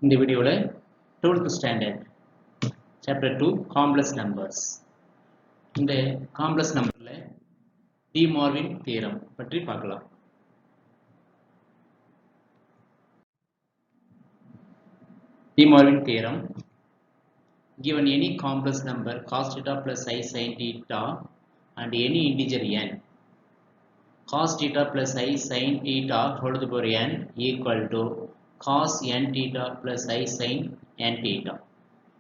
இந்த வீடியோல 12th standard chapter 2 complex numbers. இந்த காம்ப்ளெக்ஸ் நம்பர்ல டி மார்வின் தியரம் பற்றி பார்க்கலாம். De Moivre theorem: given any complex number cos theta plus I sin theta and any integer n, cos theta plus I sin theta whole to the power n equal to cos n theta plus I sin n theta.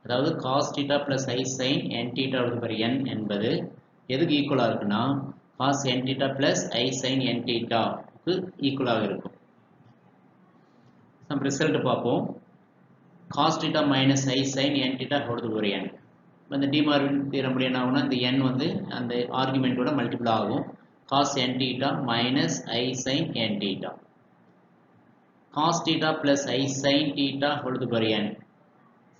அதாவது cos theta plus I sin n theta whole to the power n என்பது எதுக்கு ஈக்குவலாக இருக்குன்னா cos n theta plus I sin n theta க்கு ஈக்குவலாக இருக்கும். நம்ம result பார்ப்போம். cos theta minus I sin n theta whole to the power n. இந்த டி மார்வின் தியரம் படி என்ன ஆகும்னா இந்த n வந்து அந்த ஆர்குமெண்டோட மல்டிபிள் ஆகும். cos n theta minus I sin n theta. cos theta plus I sin theta whole to the power n.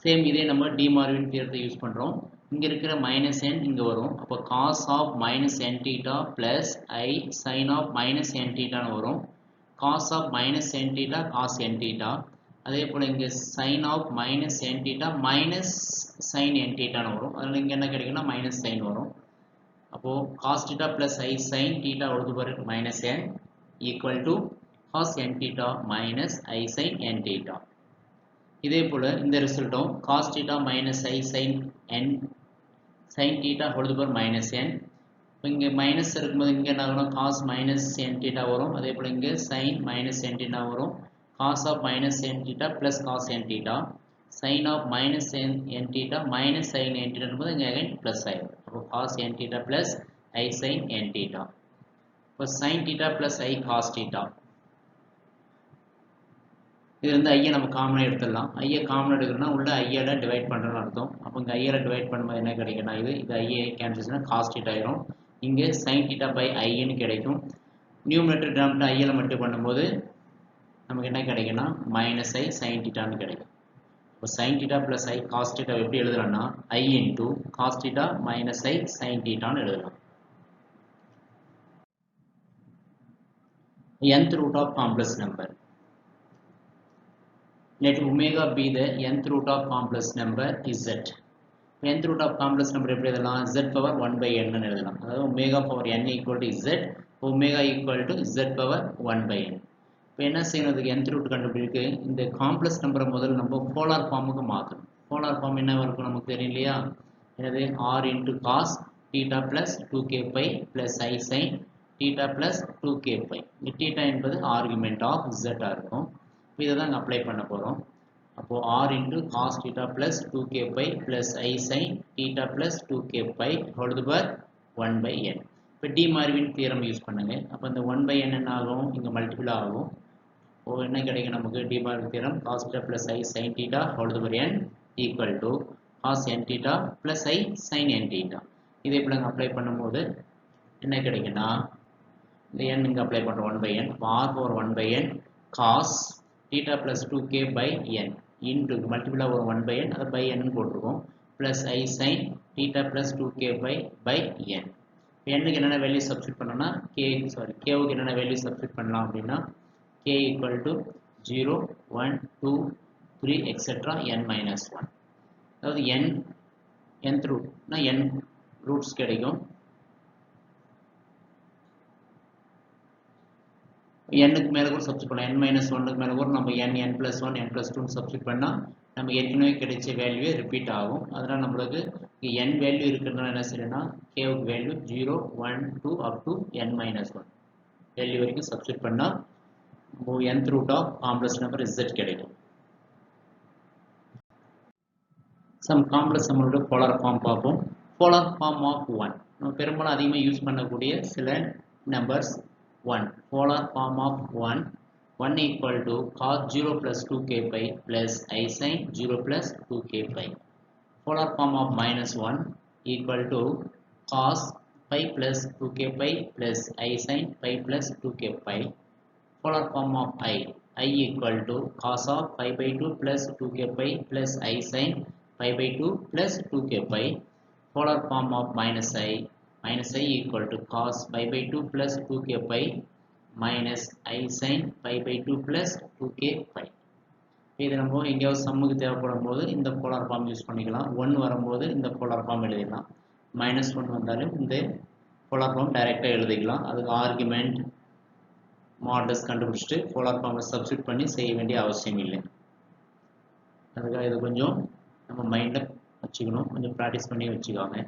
Same இதே நம்ம டி மார்வின் தியரத்தை யூஸ் பண்றோம். இங்க இருக்கிற மைனஸ் n இங்க வரும். அப்ப cos of minus n theta plus I sin of minus n theta ன்னு வரும். cos of minus n theta cos n theta. அதே போல இங்க sin of minus n theta minus sin n theta ன்னு வரும். அதனால இங்க என்ன கிடைக்கும்னா மைனஸ் sin வரும். அப்போ cos theta plus I sin theta whole to the power minus n equal to cos n theta minus I sin n theta. இதே போல இந்த ரிசல்ட்டும் cos theta minus I sin n sin theta whole to the power minus n. இங்க minus இருக்கும்போது இங்க என்ன ஆகும்னா cos minus n theta வரும். அதே போல இங்க sin minus n theta வரும். cos of minus n theta plus cos n theta, sin of minus n theta minus sin n theta என்பது இங்க again plus ஆயிடும். அப்போ cos n theta plus I sin n theta. இப்போ sin theta plus I cos theta. இது வந்து ஐயை நம்ம காமனாக எடுத்துடலாம். ஐயை காமனாக எடுக்கணும்னா உள்ள ஐயால டிவைட் பண்ணுறோன்னு அர்த்தம். அப்போ இங்கே ஐயால டிவைட் பண்ணும்போது என்ன கிடைக்குன்னா இது ஐயை கேன்சல்ஸ்னா காஸ் தீட்டா ஆயிரும். இங்கே சைன் தீட்டா பை ஐன்னு கிடைக்கும். நியூமரேட்டர் டினாமினேட்டர் ஐயால மட்டும் பண்ணும்போது நமக்கு என்ன கிடைக்குன்னா மைனஸ் ஐ சைன் தீட்டான்னு கிடைக்கும். இப்போ சைன் தீட்டா பிளஸ் ஐ காஸ் தீட்டா எப்படி எழுதலாம்னா ஐ இன்டூ காஸ் தீட்டா மைனஸ் ஐ சைன் தீட்டான்னு எழுதலாம். nth root of complex number. Let omega be the nth root of complex number z. nth root of complex number எப்படி எழுதலாம்? z power 1 by n ன்னு எழுதலாம். அதாவது omega power n equal to z, omega equal to z power 1 by n. இப்போ என்ன செய்யணும்? அதுக்கு nth root கண்டுபிடிக்கு இந்த காம்ப்ளெக்ஸ் நம்பரை முதல்ல நம்ம போலார் ஃபார்முக்கு மாற்றணும். போலார் ஃபார்ம் என்ன இருக்கும் நமக்கு தெரியும் இல்லையா? என்னது r into cos theta plus 2k pi plus I sin theta plus 2k pi. இந்த theta என்பது ஆர்குமெண்ட் ஆஃப் z ஆ இருக்கும். இதை தான் அப்ளை பண்ண போகிறோம். அப்போது r into cos theta plus 2k pi plus I sin theta plus 2k pi whole to the power 1 by n. இப்போ D Moivre theorem use பண்ணுங்க. அப்போ இந்த 1 by n என்ன ஆகும்? இங்கே மல்டிபிள் ஆகும். ஓ என்ன கிடைக்கும் நமக்கு? De Moivre theorem cos theta plus I sin theta whole to the power n equal to cos n theta plus I sin n theta. இதை இப்போ நாங்கள் அப்ளை பண்ணும்போது என்ன கிடைக்குன்னா இந்த n இங்கே அப்ளை பண்ணுறோம் 1 by n. r power 1 by n cos theta plus 2k by n into multiple over 1 by n, அது by n போட்டுருக்கோம், plus I sin theta plus 2k by n. n க்கு என்னென்ன value substitute பண்ணோம்னா k க்கு என்னென்ன value substitute பண்ணலாம் அப்படின்னா k equal to 0 1 2 3 etc n minus 1. அதாவது nth ரூட்னா n ரூட்ஸ் கிடைக்கும். n-க்கு மேலே கூட சப்ஸ்டிட் பண்ணலாம். n minus 1க்கு மேலே கூட நம்ம n plus 1 n plus 2 substitute பண்ணால் நம்ம ஏற்கனவே கிடைச்ச வேல்யூவே ரிப்பீட் ஆகும். அதனால் நம்மளுக்கு n வேல்யூ இருக்கிறதுனால என்ன செய்யணும்னா k-க்கு value 0 1 2 up to n minus 1 value வரைக்கும் சப்ஸ்டிட் பண்ணால் nth root of complex number z கிடைக்கும். சம் காம்ப்ளெக்ஸ் நம்பரோட போலார் ஃபார்ம் பார்ப்போம். போலார் ஃபார்ம் ஆஃப் 1 நம்ம பெரும்பாலும் அதிகமாக யூஸ் பண்ணக்கூடிய சில numbers 1. polar form of 1 equal to cos 0 plus 2k pi plus I sin 0 plus 2k pi. Polar form of minus 1 equal to cos pi plus 2k pi plus I sin pi plus 2k pi. Polar form of I equal to cos of pi by 2 plus 2k pi plus I sin pi by 2 plus 2k pi. Polar form of minus I equal to cos pi by 2 plus 2k pi minus I sin pi by 2 plus 2k pi. இது நம்ம எங்கேயாவது சம்முக்கு தேவைப்படும் போது இந்த polar form use பண்ணிக்கலாம். 1 வரும்போது இந்த polar form எழுதிடலாம். -1 வந்தாலும் இந்த போலார் ஃபார்ம் டைரெக்டாக எழுதிக்கலாம். அதுக்கு ஆர்குமெண்ட் மாடல்ஸ் கண்டுபிடிச்சிட்டு போலார் ஃபார்மை சப்ஸ்டிட் பண்ணி செய்ய வேண்டிய அவசியம் இல்லை. அதுக்காக இது கொஞ்சம் நம்ம மைண்டில் வச்சுக்கணும், கொஞ்சம் ப்ராக்டிஸ் பண்ணி வச்சுக்கோங்க.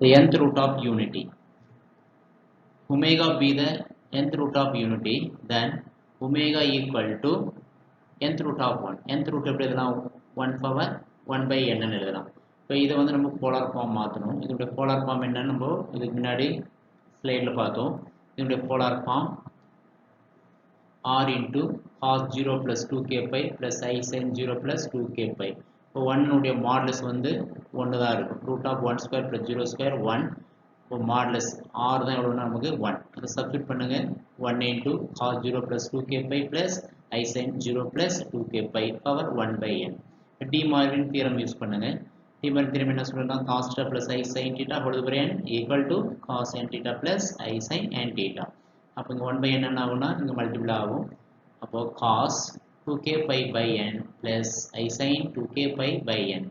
The nth root of unity. Omega be the nth root of unity, then omega equal to nth root of 1. nth root எப்படி எழுதலாம்? 1 power 1 by n ன்னு எழுதலாம். இப்போ இதை வந்து நம்ம போலார் ஃபார்ம் மாற்றணும். இதனுடைய போலார் ஃபார்ம் என்னன்னு நம்ம இதுக்கு முன்னாடி ஸ்லைடில் பார்த்தோம். இதனுடைய polar form r into cos 0 plus 2k pi plus I sin 0 plus 2k pi. இப்போ 1 உடைய மாடுலஸ் வந்து 1 தான் இருக்கும். Root of 1 square plus 0 square 1. இப்போ மாடுலஸ் r தான் எவ்வளோன்னா நமக்கு 1. அதை சப்ஸ்டிட் பண்ணுங்க. 1 into cos 0 plus 2k pi plus I sin 0 plus 2k pi power 1 by n. De Moivre theorem use பண்ணுங்க. டி மார்வின் தியரம் என்ன சொல்லலாம்? cos theta plus I sin theta whole over n equal to cos n theta plus I sin n theta. அப்போ இங்கே 1 by n என்ன ஆகும்னா இங்கே multiple ஆகும். அப்போ cos 2k pi by n plus I sin 2k pi by n.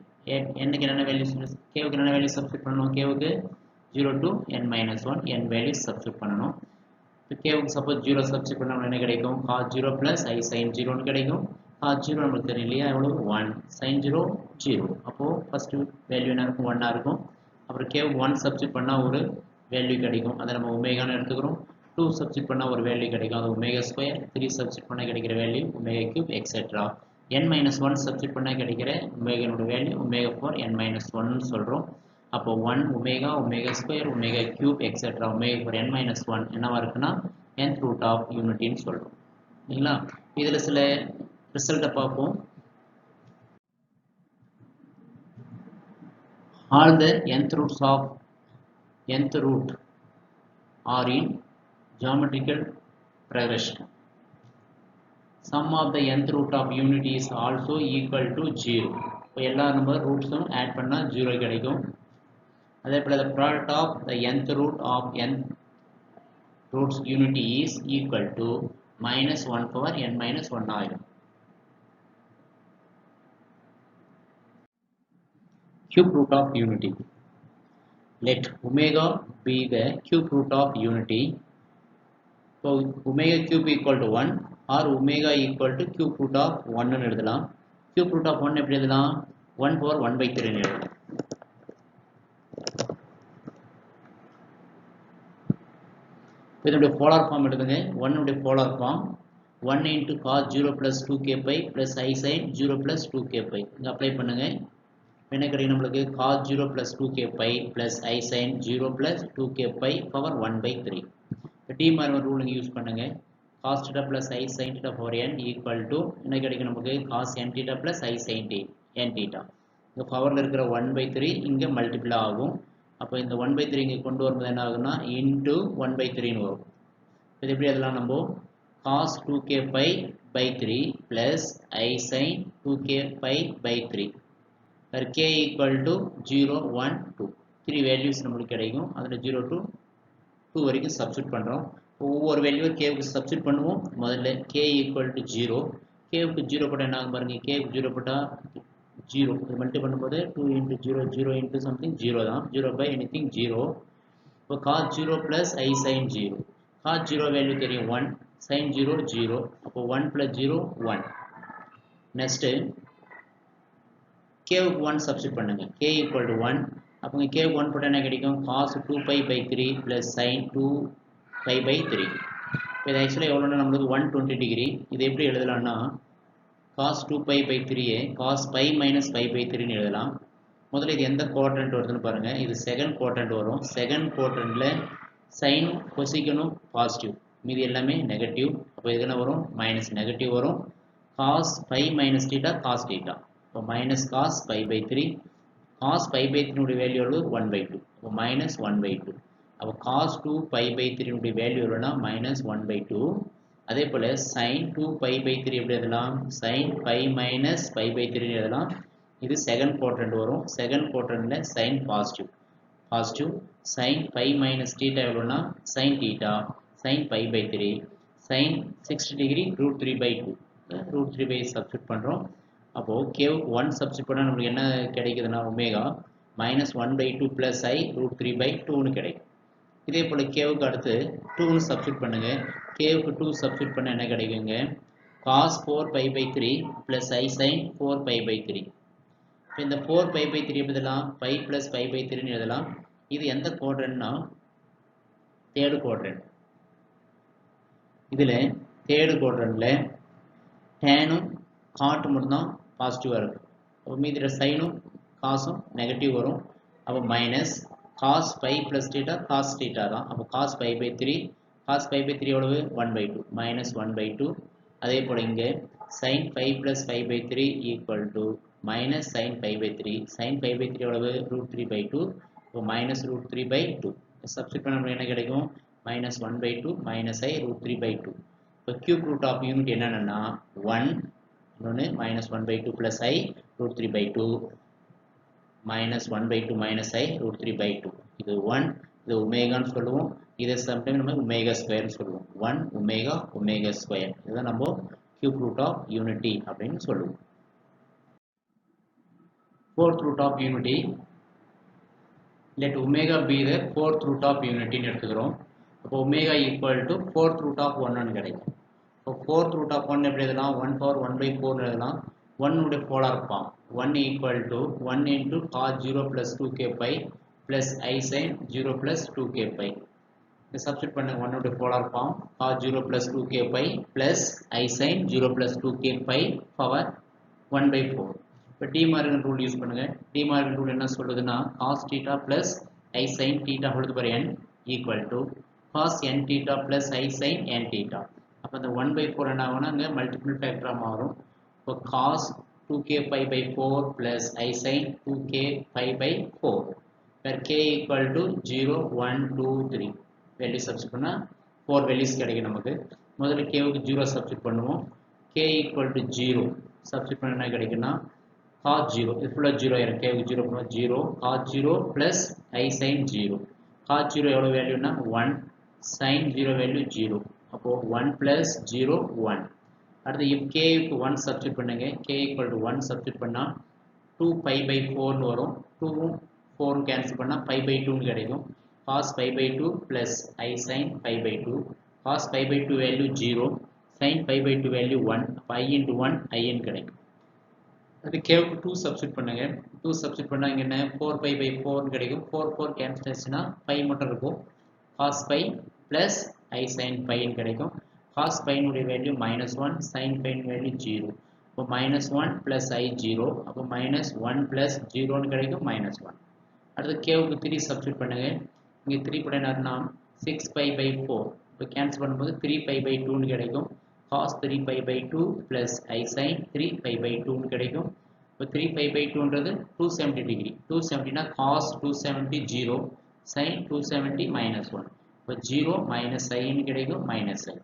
n-க்கு என்னென்ன values? k-க்கு என்னென்ன value substitute பண்ணணும்? k-க்கு 0 to n minus 1 n values substitute பண்ணணும். இப்போ k-க்கு சப்போஸ் 0 சப்ஸ்டிட் பண்ணால் என்ன கிடைக்கும்? cos 0 plus I sin 0 கிடைக்கும். cos 0 நமக்கு தெரியும் இல்லையா? எவ்வளோ? 1. sin 0 0. அப்போது ஃபஸ்ட்டு வேல்யூ என்ன இருக்கும்? 1 இருக்கும். அப்புறம் k-க்கு 1 சப்ஸ்டிட் பண்ணால் ஒரு வேல்யூ கிடைக்கும். அதை நம்ம ஒமேகான்னு எடுத்துக்கிறோம். 2 சப்ஸ்டிட் பண்ணால் ஒரு வேல்யூ கிடைக்கும், அது ஒமேகா ஸ்கொயர். 3 சப்ஸ்டிட் பண்ணால் கிடைக்கிற value omega cube etcetera. n minus 1 substitute பண்ணால் கிடைக்கிற ஒமேகானோட வேல்யூ ஒமேகா 4 n மைனஸ் 1 சொல்கிறோம். அப்போ 1 omega omega square omega cube etcetera omega 4 n minus 1 என்னவா இருக்குன்னா nth ரூட் ஆஃப் யூனிட்டின்னு சொல்கிறோம். சரிங்களா? இதில் சில ரிசல்ட்டை பார்ப்போம். All the nth roots of nth root are in geometrical progression. Sum of the nth root of unity is also equal to 0. இப்போ எல்லா நம்பர் ரூட்ஸும் ஆட் பண்ணால் 0 கிடைக்கும். அதே போல் the product of the nth root of nth roots unity is equal to minus 1 power n minus 1 ஆகும். Cube root of unity. Let omega be the cube root of unity. So omega cube equal to 1 or omega equal to cube root of 1 ன்னு எழுதலாம். Cube root of 1 எப்படி எழுதலாம்? 1 power 1 by 3 ன்னு எழுதலாம். இதனுடைய polar form எடுத்துங்க. 1 உடைய polar form 1 into cos 0 plus 2k pi plus I sin 0 plus 2k pi. இங்கே அப்ளை பண்ணுங்க. என்ன கிடைக்கும் நம்மளுக்கு? cos 0 plus 2k pi plus I sin 0 plus 2k pi power 1 by 3. D Marvan rule இங்கே யூஸ் பண்ணுங்க. cos theta plus I sin theta power n equal to என்ன கிடைக்கும் நமக்கு? cos n theta plus I sin n theta. இங்கே பவரில் இருக்கிற 1 by 3 இங்கே multiple ஆகும். அப்போ இந்த 1 by 3 இங்கே கொண்டு வரும்போது என்ன ஆகுதுன்னா இன்ட்டு 1 by 3ன்னு வரும். இது எப்படி அதெல்லாம் நம்ம cos 2k pi by 3 plus I sin 2k pi by 3 where k equal to 0 1 2 3 values நம்மளுக்கு கிடைக்கும். அதில் 0 to 2 வரைக்கும் சப்ஸ்டிட் பண்ணுறோம். ஒவ்வொரு வேல்யூவை கேவுக்கு சப்ஸ்டிட் பண்ணுவோம். முதல்ல k ஈக்குவல் டு 0. கேவுக்கு 0 போட்டால் என்ன ஆகும் பாருங்கள்? கேவுக்கு 0 போட்டால் 0 இது மல்டி பண்ணும்போது 2 into 0 0 into something 0 தான். 0 by anything 0. இப்போ cos 0 plus I sin 0. cos 0 value தெரியும் 1, sin 0 0. அப்போ 1 plus 0 1. நெக்ஸ்ட்டு கேவுக்கு 1 சப்ஸ்டிட் பண்ணுங்க. k equal to 1. அப்போ இங்கே கேவுக்கு 1 போட்டால் என்ன கிடைக்கும்? cos 2 pi by 3 plus sin 2 pi by 3. இது ஆக்சுவலாக எவ்வளோன்னா நம்மளுக்கு 120 டிகிரி. இது எப்படி எழுதலாம்னா cos 2 pi by 3 cos pi minus pi by 3ன்னு எழுதலாம். முதல்ல இது எந்த குவாட்ரண்ட் வருதுன்னு பாருங்கள். இது செகண்ட் குவாட்ரண்ட் வரும். செகண்ட் குவாட்ரண்ட்டில் சைன் கொசிக்கனும் பாசிட்டிவ், மீதி எல்லாமே நெகட்டிவ். அப்போ இது என்ன வரும்? மைனஸ் நெகட்டிவ் வரும். cos pi minus theta cos theta. இப்போ minus cos pi by 3. cos pi by 3 value எவ்வளோ? 1 by 2. அப்போ மைனஸ் 1 by 2. அப்போ cos 2 pi by 3 வேல்யூ எவ்வளோனா மைனஸ் 1 by 2. அதே போல் sin 2 pi by 3 எப்படி எழுதலாம்? sin pi minus pi by 3 எழுதலாம். இது செகண்ட் குவாட்ரண்ட் வரும். செகண்ட் குவாட்ரண்ட்டில் sin positive positive. sin pi minus theta எவ்வளோனா sin theta sin pi by 3. sin 60 degree root 3 by 2 root 3 by substitute பண்ணுறோம். அப்போது கேவுக்கு 1 சப்ஸ்டியூட் பண்ணால் நம்மளுக்கு என்ன கிடைக்குதுன்னா omega minus 1 by 2 plus I root 3 by 2னு கிடைக்கும். இதே போல் கேவுக்கு அடுத்து 2னு சப்ஸ்டியூட் பண்ணுங்க. கேவுக்கு 2 சப்ஸ்டியூட் பண்ண என்ன கிடைக்குங்க cos 4 pi by 3 plus I sin 4 pi by 3. இப்போ இந்த 4 pi by 3 எழுதலாம் pi plus pi by 3னு எழுதலாம். இது எந்த குவாட்ரண்ட்னா தேர்டு குவாட்ரண்ட். இதில் தேர்டு குவாட்ரண்ட்டில் டேனும் காட்டும் மட்டும்தான் பாசிட்டிவாக இருக்குது. அப்போ மீதியில் சைனும் காசும் நெகட்டிவ் வரும். அப்போ minus cos pi plus theta cos theta தான். அப்போ cos pi pi 3 cos pi pi 3 எவ்வளவு 1/2 மைனஸ் 1/2. அதே போல் இங்கே sine 5 plus 5/3 equal to minus sine 5/3 sine 5/3 எவ்வளவு ரூட் 3/2. இப்போ மைனஸ் ரூட் 3/2 சப்ஸ்டிட் பண்ண என்ன கிடைக்கும் minus 1/2 minus I root 3/2. இப்போ cube root of unit என்னன்னா 1 இன்னொன்று minus 1/2 plus I root 3/2 minus 1/2 minus I root 3/2. இது 1 இது ஒமேகான்னு சொல்லுவோம். இதை சம்டைம் நம்ம ஒமேகா ஸ்கொயர்னு சொல்லுவோம். 1 ஒமேகா ஒமேகா ஸ்கொயர் இதுதான் நம்ம cube root of unity அப்படின்னு சொல்லுவோம். Fourth root of unity, let omega be the fourth root of unity ன்னு எடுத்துக்கிறோம். அப்போ omega equal to fourth root of ஒன்னு கிடைக்கும். இப்போ ஃபோர்த் ரூட் ஆஃப் ஒன் எப்படி எழுதலாம் 1/1/4 எழுதலாம். 1 உடைய polar form 1 equal to 1 into cos 0 plus 2k pi plus i sine 0 plus 2k pi. இதை சப்ஸ்டிட் பண்ணுங்க. 1 உடைய polar form cos 0 plus 2k pi plus i sine 0 plus 2k pi power 1/4. இப்போ de Morgan rule use பண்ணுங்க. De Morgan rule என்ன சொல்லுதுன்னா cos theta plus i sine theta whole power n equal to cos n theta plus I sin n theta. அப்போ இந்த 1/4 என்ன ஆகும்னா அங்கே multiple ஃபேக்டராக மாறும். இப்போ cos 2k pi by 4 plus I sin 2k pi by 4 where k equal to 0 1 2 3 value substitute பண்ணால் 4 values கிடைக்கும் நமக்கு. முதல்ல கேவுக்கு 0 சப்ஸ்டிட் பண்ணுவோம். k equal to 0 சப்ஸ்டிட் பண்ண என்ன கிடைக்குன்னா cos 0 இது ஃபுல்லாக 0 ஆயிரும். கேவுக்கு 0 பண்ணுவோம் 0 cos 0 plus I sin 0. cos 0 எவ்வளோ வேல்யூனா 1 sin 0 value 0. அப்போ 1 plus 0 1. அடுத்து if k க்கு 1 substitute பண்ணுங்க. k equal to 1 substitute பண்ணா 2 pi by 4 னு வரும். 2 4 கேன்சல் பண்ணா pi by 2 னு கிடைக்கும். cos pi by 2 plus I sin pi by 2. cos pi by 2 value 0. sin pi by 2 value 1. pi into 1 i ன்னு கிடைக்கும். அடுத்து k க்கு 2 substitute பண்ணுங்க. 2 substitute பண்ணா இங்க என்ன 4 pi by 4 னு கிடைக்கும். 4 4 கேன்சல் ஆச்சுனா pi மட்டும் இருக்கும். cos pi plus I sin pi ன்னு கிடைக்கும். cos pi னுடைய வேல்யூ -1 sin pi வேல்யூ 0. அப்போ -1 plus I 0. அப்போ -1 plus 0 ன்னு கிடைக்கும் -1. அடுத்து k க்கு 3 சப்ஸ்டிட் பண்ணுங்க. இங்கே 3 கூட என்னன்னா 6 pi by 4. இப்போ கேன்சல் பண்ணும்போது 3 pi by 2 ன்னு கிடைக்கும். cos 3 pi by 2 plus I sin 3 pi by 2 ன்னு கிடைக்கும். இப்போ 3 pi by 2ன்றது 270 degree. 270னா cos 270 0 sin 270 -1. இப்போ 0 minus I ன்னு கிடைக்கும் minus I.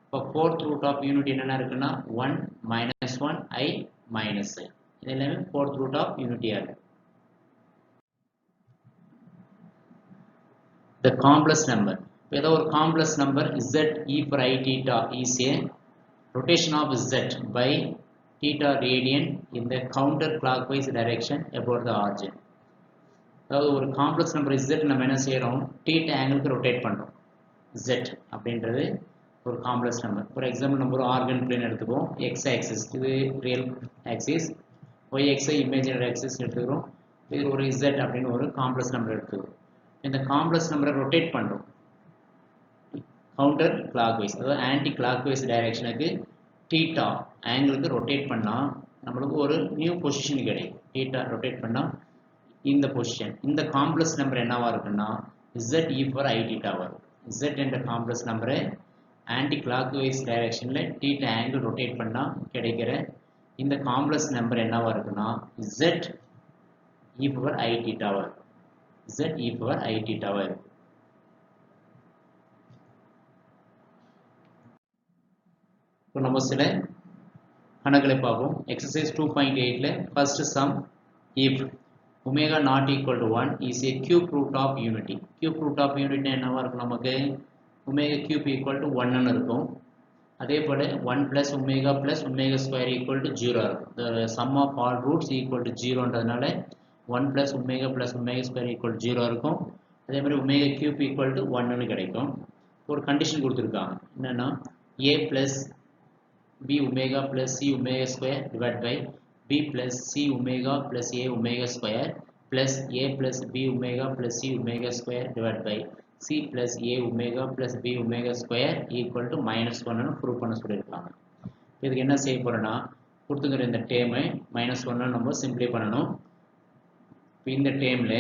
இப்போ fourth root of unity என்னென்ன இருக்குன்னா 1 minus 1 I minus I. இது எல்லாமே fourth root of unity ஆகும். The complex number. ஏதோ ஒரு complex number z e for I theta is a rotation of z by theta radian in the counter clockwise direction about the origin. அதாவது ஒரு complex number z நம்ம என்ன செய்கிறோம் theta ஆங்கிளுக்கு rotate பண்ணுறோம். z அப்படின்றது ஒரு காம்ப்ளெக்ஸ் நம்பர். ஃபார் எக்ஸாம்பிள் நம்ம ஒரு ஆர்கன் பிளேன் எடுத்துக்குவோம். எக்ஸ் ஆக்சிஸ் இது ரியல் ஆக்சிஸ், ஒய் எக்ஸை இமேஜினரி ஆக்சிஸ் எடுத்துக்கிறோம். இது ஒரு z அப்படின்னு ஒரு காம்ப்ளெக்ஸ் நம்பர் எடுத்துக்கிறோம். இந்த காம்ப்ளெக்ஸ் நம்பரை ரொட்டேட் பண்ணுறோம் கவுண்டர் கிளாக்வைஸ், அதாவது ஆன்டி கிளாக்வைஸ் டைரக்ஷனுக்கு தீட்டா ஆங்கிளுக்கு ரொட்டேட் பண்ணால் நம்மளுக்கு ஒரு நியூ பொசிஷன் கிடைக்கும். தீட்டா ரொட்டேட் பண்ணால் இந்த பொசிஷன் இந்த காம்ப்ளெக்ஸ் நம்பர் என்னவா இருக்குன்னா z e for I theta வரும். z என்ற காம்ப்ளெக்ஸ் நம்பரை ஆன்டி கிளாக்வைஸ் டைரக்ஷனில் தீட்டா ஆங்கிள் ரொட்டேட் பண்ணால் கிடைக்கிற இந்த காம்ப்ளெக்ஸ் நம்பர் என்னவா இருக்குன்னா z e for I theta வரும். z e for I theta வரும். இப்போ நம்ம சில கணக்குகளை பார்ப்போம். எக்ஸசைஸ் 2.8ல first sum if omega not equal to 1 is a cube root of unity. Cube root of unity என்னவா இருக்கும் நமக்கு omega cube equal to 1 ன்னு இருக்கும். அதே போல் 1 + ω ஸ்கொயர் ஈக்குவல் டு 0 இருக்கும். the sum of all roots equal to 0ன்றதுனால 1 + ω square equal to 0 இருக்கும். அதே மாதிரி ω³ ஈக்குவல் டு 1ன்னு கிடைக்கும். ஒரு கண்டிஷன் கொடுத்துருக்காங்க என்னன்னா a + b ω + c ω square divide by b + c ω + a ω square plus a plus b omega plus c omega square divided by c plus a omega plus b omega square equal to -1 ன்னு prove பண்ண சொல்லியிருக்காங்க. இதுக்கு என்ன செய்ய போறோம்னா கொடுத்துக்கிற இந்த டேர்மை -1 நம்ம சிம்பிளை பண்ணணும். இந்த டேர்ம்ல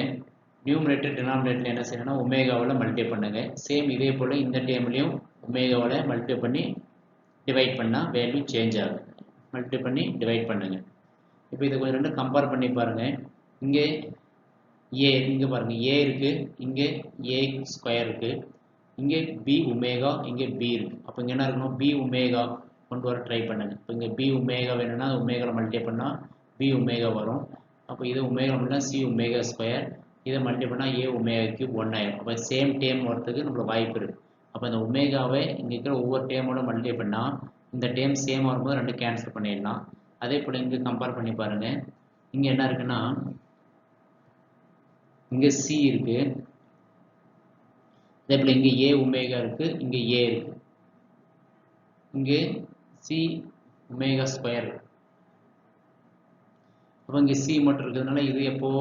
நியூமரேட்டர் டினாமினேட்டர் என்ன செய்யணும்னா ஒமேகாவால் மல்டிப்ளை பண்ணுங்க. சேம் இதே போல் இந்த டேர்ம்லையும் ஒமேகாவால் மல்டிப்ளை பண்ணி டிவைட் பண்ணால் வேல்யூ சேஞ்ச் ஆகும். மல்டிப்ளை பண்ணி டிவைட் பண்ணுங்க. இப்போ இதை கொஞ்சம் ரெண்டும் கம்பேர் பண்ணி பாருங்கள். இங்கே ஏ இங்கே பாருங்கள் ஏ இருக்குது, இங்கே ஏ ஸ்கொயர் இருக்குது, இங்கே பி ஒமேகா, இங்கே பி இருக்குது. அப்போ இங்கே என்ன இருக்கணும் பி ஒமேகா கொண்டு வர ட்ரை பண்ணுங்கள். இப்போ இங்கே பி ஒமேகா வேணும்னா ஒமேகாவில் மல்டிப்ளை பண்ணால் பி ஒமேகா வரும். அப்போ இது ஒமேகா பண்ணால் சி ஒமேகா ஸ்கொயர், இதை மல்டிப்ளை பண்ணால் ஏ ஒமேகா³ 1 ஆயிரும். அப்போ சேம் டேம் வரத்துக்கு நம்மளுக்கு வாய்ப்பு இருக்குது. அப்போ இந்த ஒமேகாவை இங்கே இருக்கிற ஒவ்வொரு டேமோட மல்டிப்ளை பண்ணால் இந்த டேம் சேம் வரும்போது ரெண்டு கேன்சல் பண்ணிடலாம். அதே போல் இங்கே கம்பேர் பண்ணி பாருங்கள். இங்கே என்ன இருக்குன்னா இங்கே சி இருக்கு, அதே போல் இங்கே ஏ ஒமேகா இருக்கு, இங்கே ஏ இருக்கு, இங்கே சி ஒமேகா ஸ்கொயர். அப்போ இங்கே சி மட்டும் இருக்கிறதுனால இது எப்போ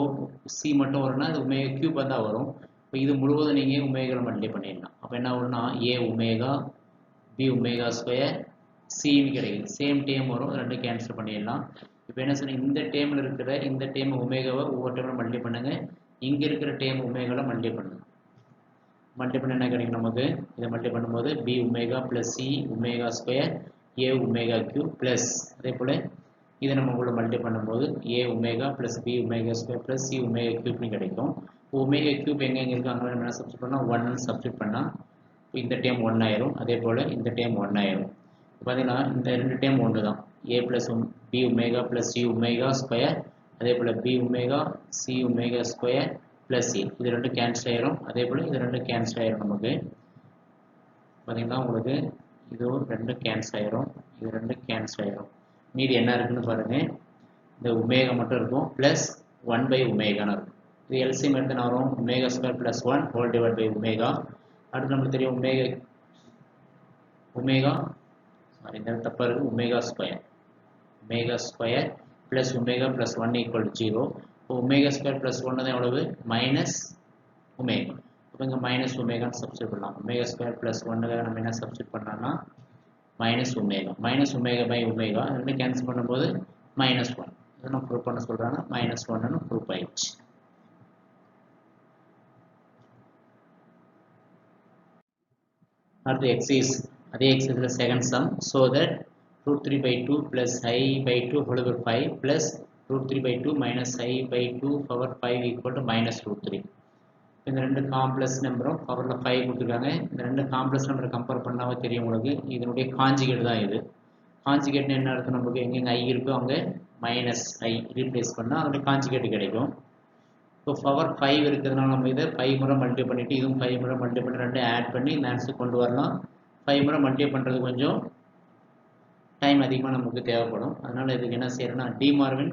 சி மட்டும் வரும்னா இது ஒமேகா³ தான் வரும். இப்போ இது முழுவதும் நீங்கள் ஒமேகாவில் மல்டிப்ளை பண்ணிடலாம். அப்போ என்ன வரும்னா a omega b omega square சின்னு கிடைக்குது. சேம் டேம் வரும், ரெண்டு கேன்சல் பண்ணிடலாம். இப்போ என்ன சொன்னீங்க இந்த டேமில் இருக்கிற இந்த டேம் ஒமேகாவை ஒவ்வொரு டேமில் மல்டிப்ளை பண்ணுங்க. இங்கே இருக்கிற டேம் ஒமேகாவில் மல்டிப்ளை பண்ணுங்க. மல்டிப்ளை பண்ண என்ன கிடைக்கும் நமக்கு? இதை மல்டிப்ளை பண்ணும்போது b omega plus c omega square a omega plus அதே போல் இதை நம்ம உள்ள மல்டிப்ளை பண்ணும்போது a omega plus b omega square plus c omega கிடைக்கும். ஒமேகா³ எங்கெங்கே இருக்குது அங்கே என்ன சப்ஸ்டிட் பண்ணால் 1ன்னு சப்ஸ்டிட் பண்ணால் இந்த டேம் 1 ஆயிரும். அதே போல் இந்த டேம் 1 ஆயிரும். பார்த்தீங்கன்னா இந்த ரெண்டு டேம் ஒன்று தான். A plus b omega plus c omega square, அதே போல் b omega c omega square plus c, இது ரெண்டு கேன்சல் ஆயிரும். அதே போல் இது ரெண்டு கேன்சல் ஆயிரும். நமக்கு பார்த்தீங்கன்னா உங்களுக்கு இது ரெண்டு கேன்சல் ஆயிரும், இது ரெண்டு கேன்சல் ஆயிரும். மீதி என்ன இருக்குன்னு பாருங்கள். இந்த ஒமேகா மட்டும் இருக்கும் ப்ளஸ் 1/ஒமேகான்னு இருக்கும். இது எல்சிஎம் எடுத்து வரும் omega square plus 1 whole divide by omega. அடுத்து நமக்கு தெரியும் ஒமேகா இந்த தப்பா இருக்கு omega square plus omega plus 1 equal to 0. இப்போ ஒமேகா ஸ்கொயர் ப்ளஸ் 1 தான் எவ்வளவு மைனஸ் ஒமேகா. இப்போ இங்கே மைனஸ் ஒமேகான்னு சப்ஸ்டிட் பண்ணலாம். ஒமேகா ஸ்கொயர் ப்ளஸ் 1 நம்ம என்ன சப்ஸ்டிட் பண்ணலாம்னா மைனஸ் ஒமேகா பை ஒமேகா ரெண்டு கேன்சல் பண்ணும்போது -1. இதை நான் ப்ரூவ் பண்ண சொல்கிறாங்க -1ன்னு ப்ரூவ் ஆயிடுச்சு. அடுத்து எக்ஸைஸ் அதே எக்ஸைஸில் second sum. So that √3/2 plus i/2 whole power 5 plus √3/2 minus i/2 power 5 equal to -√3. இந்த ரெண்டு காம்ப்ளெக்ஸ் நம்பரும் பவரில் 5 கொடுத்துருக்காங்க. இந்த ரெண்டு காம்ப்ளெக்ஸ் நம்பரை கம்பேர் பண்ணாவே தெரியும் உங்களுக்கு. இதனுடைய காஞ்சிகேட் தான் இது. காஞ்சிகேட்னு என்ன அர்த்தம்? நமக்கு எங்கெங்கே ஐ இருக்கோ அங்கே -i ரீப்ளேஸ் பண்ணால் அதனுடைய காஞ்சிகேட் கிடைக்கும். இப்போ பவர் 5 இருக்கிறதுனால நம்ம இதை 5 முறை மல்டிப்ளை பண்ணிவிட்டு இதுவும் 5 முறை மல்டிப்ளை பண்ணி ரெண்டு ஆட் பண்ணி இந்த ஆன்சர் கொண்டு வரலாம். 5 முறை மல்டிப்ளை பண்ணுறது கொஞ்சம் டைம் அதிகமாக நமக்கு தேவைப்படும். அதனால் இதுக்கு என்ன செய்யறோம்னா டிமார்வின்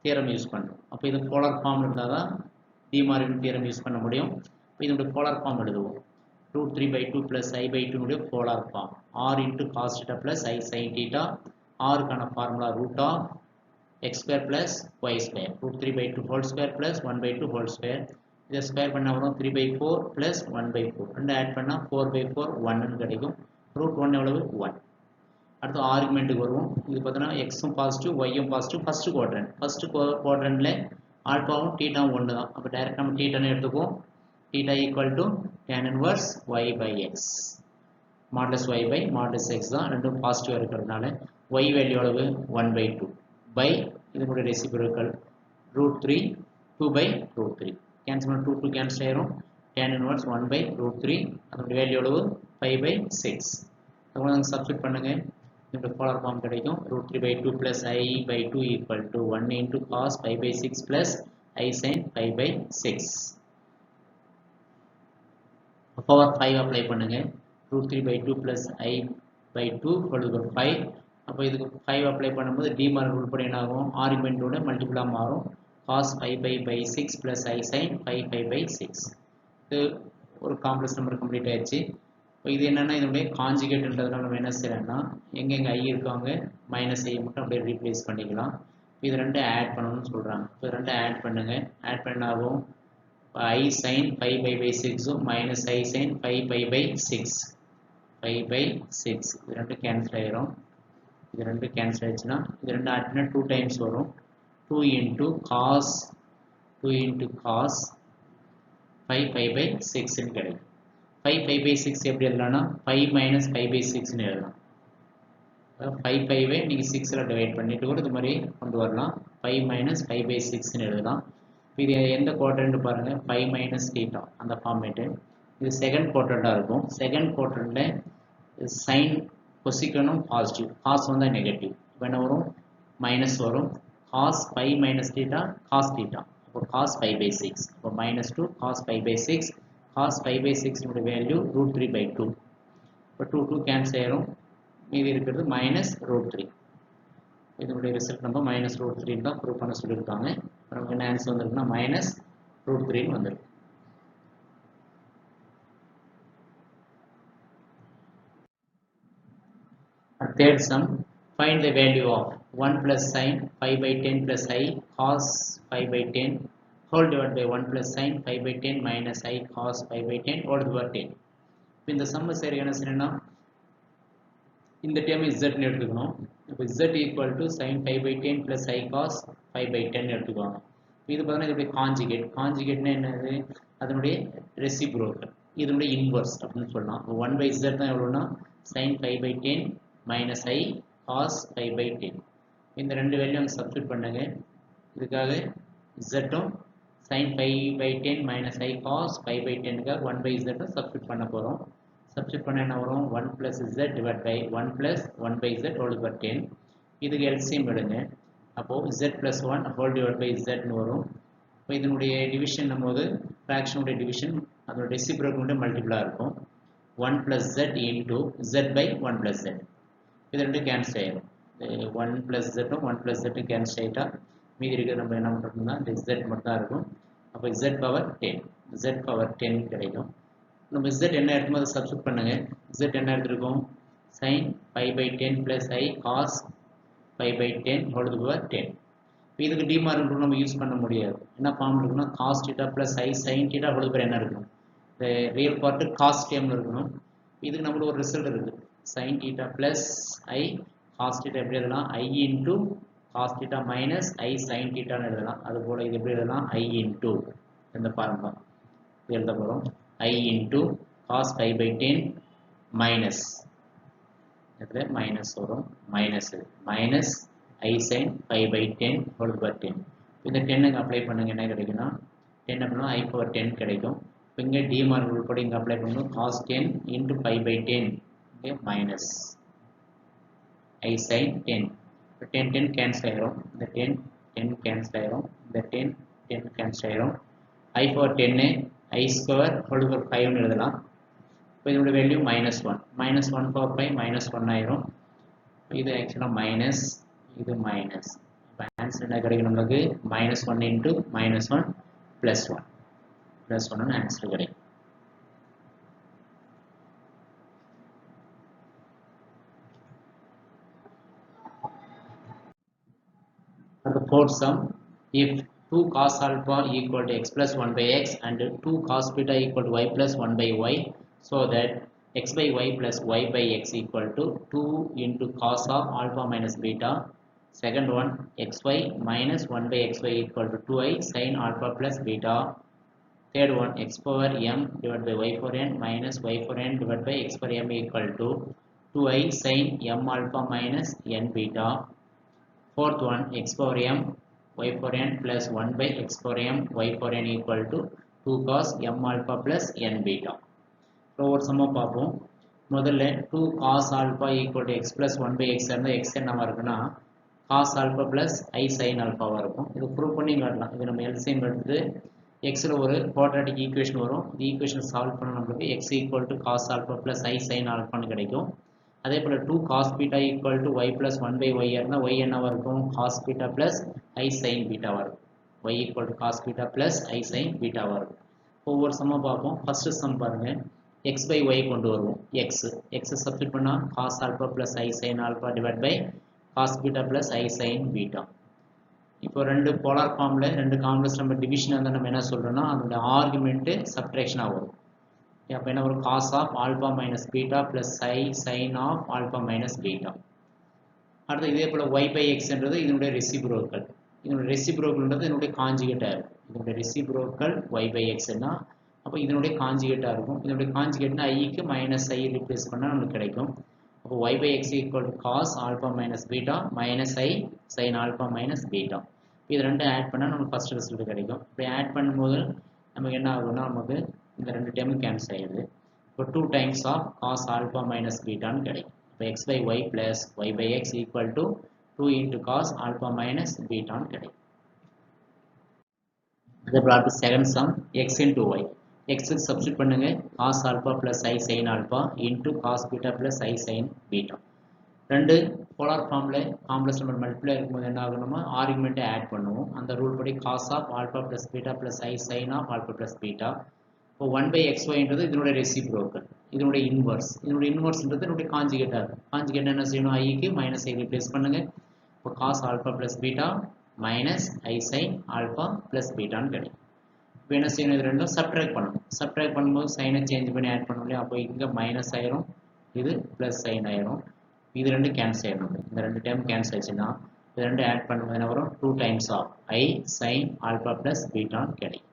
தியரம் யூஸ் பண்ணுறோம். அப்போ இது போலார் ஃபார்ம் இருந்தால் தான் டிமார்வின் தியரம் யூஸ் பண்ண முடியும். இப்போ இதனுடைய போலார் ஃபார்ம் எழுதுவோம். √3/2 plus i/2 polar form r into cos θ plus i sin θ. ஆருக்கான formula √(x² plus y²) √3/2 whole square plus 1/2 whole square. இதை ஸ்கொயர் பண்ண வரும் 3/4 plus 1/4 ரெண்டு ஆட் பண்ணால் 4/4 1ன்னு கிடைக்கும். √1 எவ்வளவு 1. அடுத்து ஆர்குமெண்ட்டுக்கு வருவோம். இது பார்த்தீங்கன்னா எக்ஸும் பாசிட்டிவ் ஒய்யும் பாசிட்டிவ். ஃபஸ்ட்டு குவாட்ரண்ட்டில் ஆல்பாவும் தீட்டாவும் ஒன்று தான். அப்போ டைரெக்ட் நம்ம தீட்டான்னு எடுத்துக்குவோம். Theta equal to tan inverse y/x modulus y/x தான். ரெண்டும் பாசிட்டிவாக இருக்கிறதுனால y வேல்யூ அளவு 1/2 பை இதனுடைய ரெசிபிரோக்கல் √3 2/√3 கேன்சல் பண்ண 2 கேன்சல் ஆயிரும். tan inverse 1/√3 அதனுடைய வேல்யூ அளவு 5/6. அதுக்கு நாங்கள் சப்ஸ்டிட் பண்ணுங்கள். இந்த போலார் ஃபார்ம் கிடைக்கும். √3/2 plus i/2 equal to 1 into cos 5/6 plus i sin 5/6. Power 5 apply பண்ணுங்க. √3/2 plus i by 2 whole over 5. அப்போ இதுக்கு 5 அப்ளை பண்ணும்போது டிமார்க் ரூல் படி என்ன ஆகும், ஆர்குமெண்டோட மல்டிபிளாக மாறும். cos 5 by 6 plus I sin 5 by 6. இது ஒரு காம்ப்ளெக்ஸ் நம்பர் கம்ப்ளீட் ஆயிடுச்சு. இப்போ இது என்னன்னா இதனுடைய காஞ்சுகேட்ன்றதுனால நம்ம என்ன செய்யறோம்னா எங்கெங்க ஐ இருக்காங்க மைனஸ் ஐ மட்டும் அப்படியே ரீப்ளேஸ் பண்ணிக்கலாம். இது ரெண்டும் ஆட் பண்ணணும்னு சொல்றாங்க. இப்போ ரெண்டும் ஆட் பண்ணுங்க. ஆட் பண்ணாகும் I sin 5 by 6 minus I sin 5 by 6. 5 by 6 இது ரெண்டும் கேன்சல் ஆயிரும். இது ரெண்டும் கேன்சல் ஆயிடுச்சுன்னா இது ரெண்டும் ஆட் பண்ணா 2 டைம்ஸ் வரும். 2 into cos 5 by 6 ன்னு கிடைக்கும். 5 by 6 எப்படி எழுதலாம்னா 5 minus 5 by 6 ன்னு எழுதலாம். 5 நீங்க 6ல டிவைட் பண்ணிட்டு கூட இது மாதிரி கொண்டு வரலாம். 5 minus 5 by 6 ன்னு எழுதலாம். இது எந்த குவாட்ரண்ட் பாருங்க 5 minus theta அந்த ஃபார்மேட். இது செகண்ட் குவாட்ரண்டா இருக்கும். செகண்ட் குவாட்ரண்ட்ல சைன் கொசிக்கனும் பாசிட்டிவ், காஸ் வந்தா நெகட்டிவ். இப்போ என்ன வரும் மைனஸ் வரும். cos 5 minus theta cos theta. அப்போ cos 5 by 6. அப்போ -2 cos 5 by 6. cos 5 by 6 உடைய வேல்யூ √3/2. இப்போ 2 கேன்சல் ஆயிரும். மீதி இருக்கிறது -√3. இதனுடைய ரிசல்ட் நம்ம -√3 தான் ப்ரூவ் பண்ண சொல்லியிருக்காங்க. நமக்கு என்ன ஆன்சர் வந்திருக்குன்னா -√3 வந்திருக்கு. Third sum, find the value of 1 plus sin 5 by 10 plus I cos 5 by 10 whole divided by 1 plus sin 5 by 10 minus I cos 5 by 10 whole over 10. இந்த சம்ம சரி என்ன செய்யணும்னா இந்த டேர்ம் z ன்னு எடுத்துக்கணும். இப்போ z equal to sin 5 by 10 plus I cos 5 by 10 எடுத்துக்குவாங்க. இது பார்த்தீங்கன்னா இதனுடைய காஞ்சுகேட். காஞ்சுகேட்னா என்னது, அதனுடைய ரெசிப்ரோக்கல், இதனுடைய இன்வர்ஸ் அப்படின்னு சொல்லலாம். 1 by z தான் எவ்வளோன்னா sin 5 by 10 minus I cos 5 by 10. இந்த ரெண்டு வேல்யூ அங்கே சப்ஸ்டியூட் பண்ணுங்க. இதுக்காக z sin 5 by 10 minus I cos 5 by 10க்காக 1 by z substitute பண்ண போகிறோம். சப்ஸ்டியூட் பண்ண என்ன வரும் 1 plus z divided by 1 plus 1 by z whole over 10. இதுக்கு LCM எடுங்க. அப்போது z plus 1 whole divided by z ன்னு வரும். இப்போ இதனுடைய டிவிஷன் போது ஃப்ராக்ஷனுடைய டிவிஷன் அதோட ரெசிப்ரோக்கலுடைய மல்டிபிளாக இருக்கும். 1 plus z into z by 1 plus z. இது ரெண்டும் கேன்சல் ஆயிடும். 1 plus z 1 plus z cancel ஆகிட்டா மீதி இருக்கிறது நம்ம என்ன பண்ணுறோம்னா இந்த z மட்டும் தான் இருக்கும். அப்போ z பவர் 10 z பவர் 10 கிடைக்கும். நம்ம z என்ன எடுத்துமோ அதை சப்ஸ்டியூட் பண்ணுங்க. z என்ன எடுத்துருக்கோம் sin 5 by 10 plus I cos 5 by 10 whole over 10. இதுக்கு டிமார்க் ரூல் நம்ம யூஸ் பண்ண முடியாது. என்ன ஃபார்ம் இருக்குன்னா cos theta plus I sin theta whole over என்ன இருக்கும், இந்த ரியல் பார்ட்டு cos டேர்ம்ல இருக்கணும். இதுக்கு நம்மளுக்கு ஒரு ரிசல்ட் இருக்குது sin theta plus I cos theta எப்படி எழுதலாம் I into cos theta minus I sin theta ன்னு எழுதலாம். அதுபோல் இது எப்படி எழுதலாம் I into இந்த பாருங்க எழுத போகிறோம் I into cos 5 by 10 minus இதில் மைனஸ் வரும் minus I sin 5 by 10 whole over 10. இந்த 10க்கு அப்ளை பண்ணுங்க என்ன கிடைக்குன்னா 10 அப்படின்னா I power 10 கிடைக்கும். இப்போ இங்கே டிமார்க் ரூல் படி இங்கே அப்ளை பண்ணணும். cos 10 into 5 by 10 minus I sin 10. 10 cancel ஆயிரும். இந்த 10 கேன்சல் ஆயிரும். இந்த 10 கேன்சல் ஆயிரும். I power 10 I square whole over 5 எழுதலாம். இப்போ இதோட வேல்யூ -1 -1 power 5 -1 ஆயிரும். இது ஆக்சுவலாக மைனஸ், இது மைனஸ். இப்போ ஆன்சர் என்ன கிடைக்கும் நம்மளுக்கு -1 into -1 +1 ஆன்சர் கிடைக்கும். The fourth sum, if 2 cos alpha equal to x plus 1 by x and 2 cos beta equal to y plus 1 by y, so that x by y plus y by x equal to 2 into cos of alpha minus beta. Second one, xy minus 1 by xy equal to 2i sin alpha plus beta. Third one, x power m divided by y power n minus y power n divided by x power m equal to 2i sin m alpha minus n beta. Fourth one, x power m y power n plus 1 by x power m y power n equal to 2 cos m alpha plus n beta. So ஒரு சம்ம பார்ப்போம். முதல்ல 2 cos alpha equal to x plus 1 by x இருந்தால் x என்னவா இருக்குன்னா cos alpha plus I sin alpha இருக்கும். இது prove பண்ணி காட்டலாம். இது நம்ம LCM எடுத்து xல ஒரு குவாட்ராட்டிக் ஈக்குவேஷன் வரும். இந்த ஈக்குவேஷன் சால்வ் பண்ண நம்மளுக்கு x equal to cos alpha plus I sin alpha கிடைக்கும். அதே போல் 2 cos beta equal to y plus 1 by y இருந்தால் y என்னவாக இருக்கும் cos beta plus I sin beta இருக்கும். y equal to cos beta plus I sin beta இருக்கும். ஒவ்வொரு சம்மா பார்ப்போம். First sum பாருங்க, x by y கொண்டு வருவோம். x சப்ஸ்டிட் பண்ணால் cos alpha plus I sin alpha divided by cos beta plus I sin beta. இப்போ ரெண்டு போலார் ஃபார்மில் ரெண்டு காம்ப்ளெக்ஸ் நம்பர் டிவிஷன் வந்து நம்ம என்ன சொல்கிறோம்னா அதோட ஆர்குமெண்ட்டு சப்ட்ராக்ஷனாக வரும். அப்போ என்ன வரும் cos of alpha minus beta plus psi sin of alpha minus beta. அடுத்து இதே போல் y by x என்றது இதனுடைய ரெசிப்ரோக்கல். இதனுடைய ரெசிப்ரோக்கல்ன்றது இதனுடைய காஞ்சுகேட்டாக இருக்கும். இதனுடைய ரெசிப்ரோக்கல் y by x னா அப்போ இதனுடைய காஞ்சுகேட்டாக இருக்கும். இதனுடைய காஞ்சுகேட்னா ஐக்கு மைனஸ் ஐ ரிப்ளேஸ் பண்ணால் நமக்கு கிடைக்கும். அப்போ y by x equal to cos alpha minus beta minus I sin alpha minus beta. இது ரெண்டும் ஆட் பண்ணால் நமக்கு ஃபர்ஸ்ட் ரிசல்ட் கிடைக்கும். இப்படி ஆட் பண்ணும்போது நமக்கு என்ன ஆகும்னா நமக்கு இந்த ரெண்டு டைமும் கேன்சல் ஆகிடுது. இப்போ 2 times of cos alpha minus beta கிடைக்கும். இப்போ x by y plus y by x equal to 2 into cos alpha minus beta கிடைக்கும். அதே போல் அடுத்து second sum x into y. x substitute பண்ணுங்க cos alpha plus I sin alpha into cos beta plus I sin beta. ரெண்டு polar ஃபார்மில் complex number multiply இருக்கும்போது என்ன ஆகணுமா ஆர்குமெண்ட்டை add பண்ணுவோம். அந்த ரூல் படி cos of alpha plus beta plus I sin of alpha plus beta. இப்போ 1 by xyன்றது இதனுடைய ரெசிப்ரோக்கல், இதனுடைய இன்வர்ஸ்ன்றது இதனுடைய காஞ்சுகேட்டாக இருக்கும். காஞ்சுகேட் என்ன செய்யணும் ஐக்கு மைனஸ் ஐ ரிப்ளேஸ் பண்ணுங்க. இப்போ cos alpha plus beta minus I sin alpha plus betaன்னு கிடைக்கும். இப்போ என்ன செய்யணும் இது ரெண்டும் சப்ட்ராக்ட் பண்ணணும். சப்ட்ராக்ட் பண்ணும்போது சைனை சேஞ்ச் பண்ணி ஆட் பண்ண முடியும். அப்போ இங்கே மைனஸ் ஆயிரும், இது ப்ளஸ் சைன் ஆயிரும். இது ரெண்டு கேன்சல் ஆயிடும். இந்த ரெண்டு டைம் கேன்சல் ஆச்சுன்னா இது ரெண்டு ஆட் பண்ணும்போது என்ன வரும் 2 times of I sin alpha plus betaன்னு கிடைக்கும்.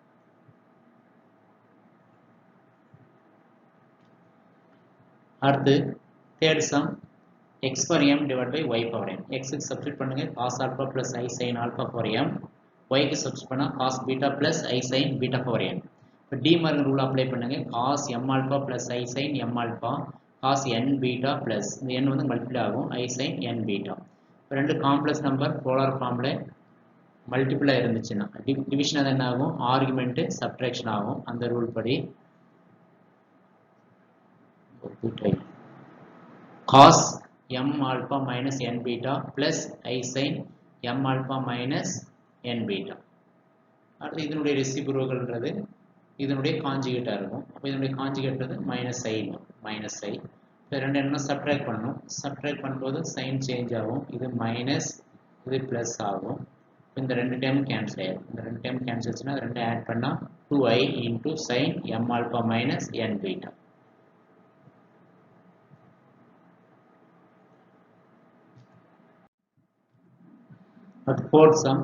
அடுத்து third sum x for m divided by y for m. x க்கு சப்ஸ்டிட் பண்ணுங்க cos alpha plus I sin alpha for m. y க்கு சப்ஸ்டிட் பண்ணா cos beta plus I sin beta for m. இப்போ de Morgan rule apply பண்ணுங்க cos m alpha plus I sin m alpha cos n beta plus இந்த n வந்து multiply ஆகும் I sin n beta. இப்போ ரெண்டு complex number polar ஃபார்மில் multiply இருந்துச்சுன்னா division அது என்ன ஆகும் ஆர்குமெண்ட்டு சப்ட்ராக்ஷன் ஆகும். அந்த ரூல் படி cos m alpha minus n beta plus I sin m alpha minus n beta. அடுத்து இதனுடைய ரெசிப்ரோக்கல்ன்றது இதனுடைய காஞ்சுகேட்டாக இருக்கும். அப்போ இதனுடைய காஞ்சுகேட்றது மைனஸ் ஐ. இப்போ ரெண்டு என்ன சப்ட்ராக்ட் பண்ணணும். சப்ட்ராக்ட் பண்ணும்போது சைன் சேஞ்ச் ஆகும். இது மைனஸ் இது ப்ளஸ் ஆகும். இந்த ரெண்டு டைம் கேன்சல் ஆகும். இந்த ரெண்டு டைம் கேன்சல் ஆச்சுன்னா ரெண்டு ஆட் பண்ணால் 2i into sin m alpha minus n beta. But fourth sum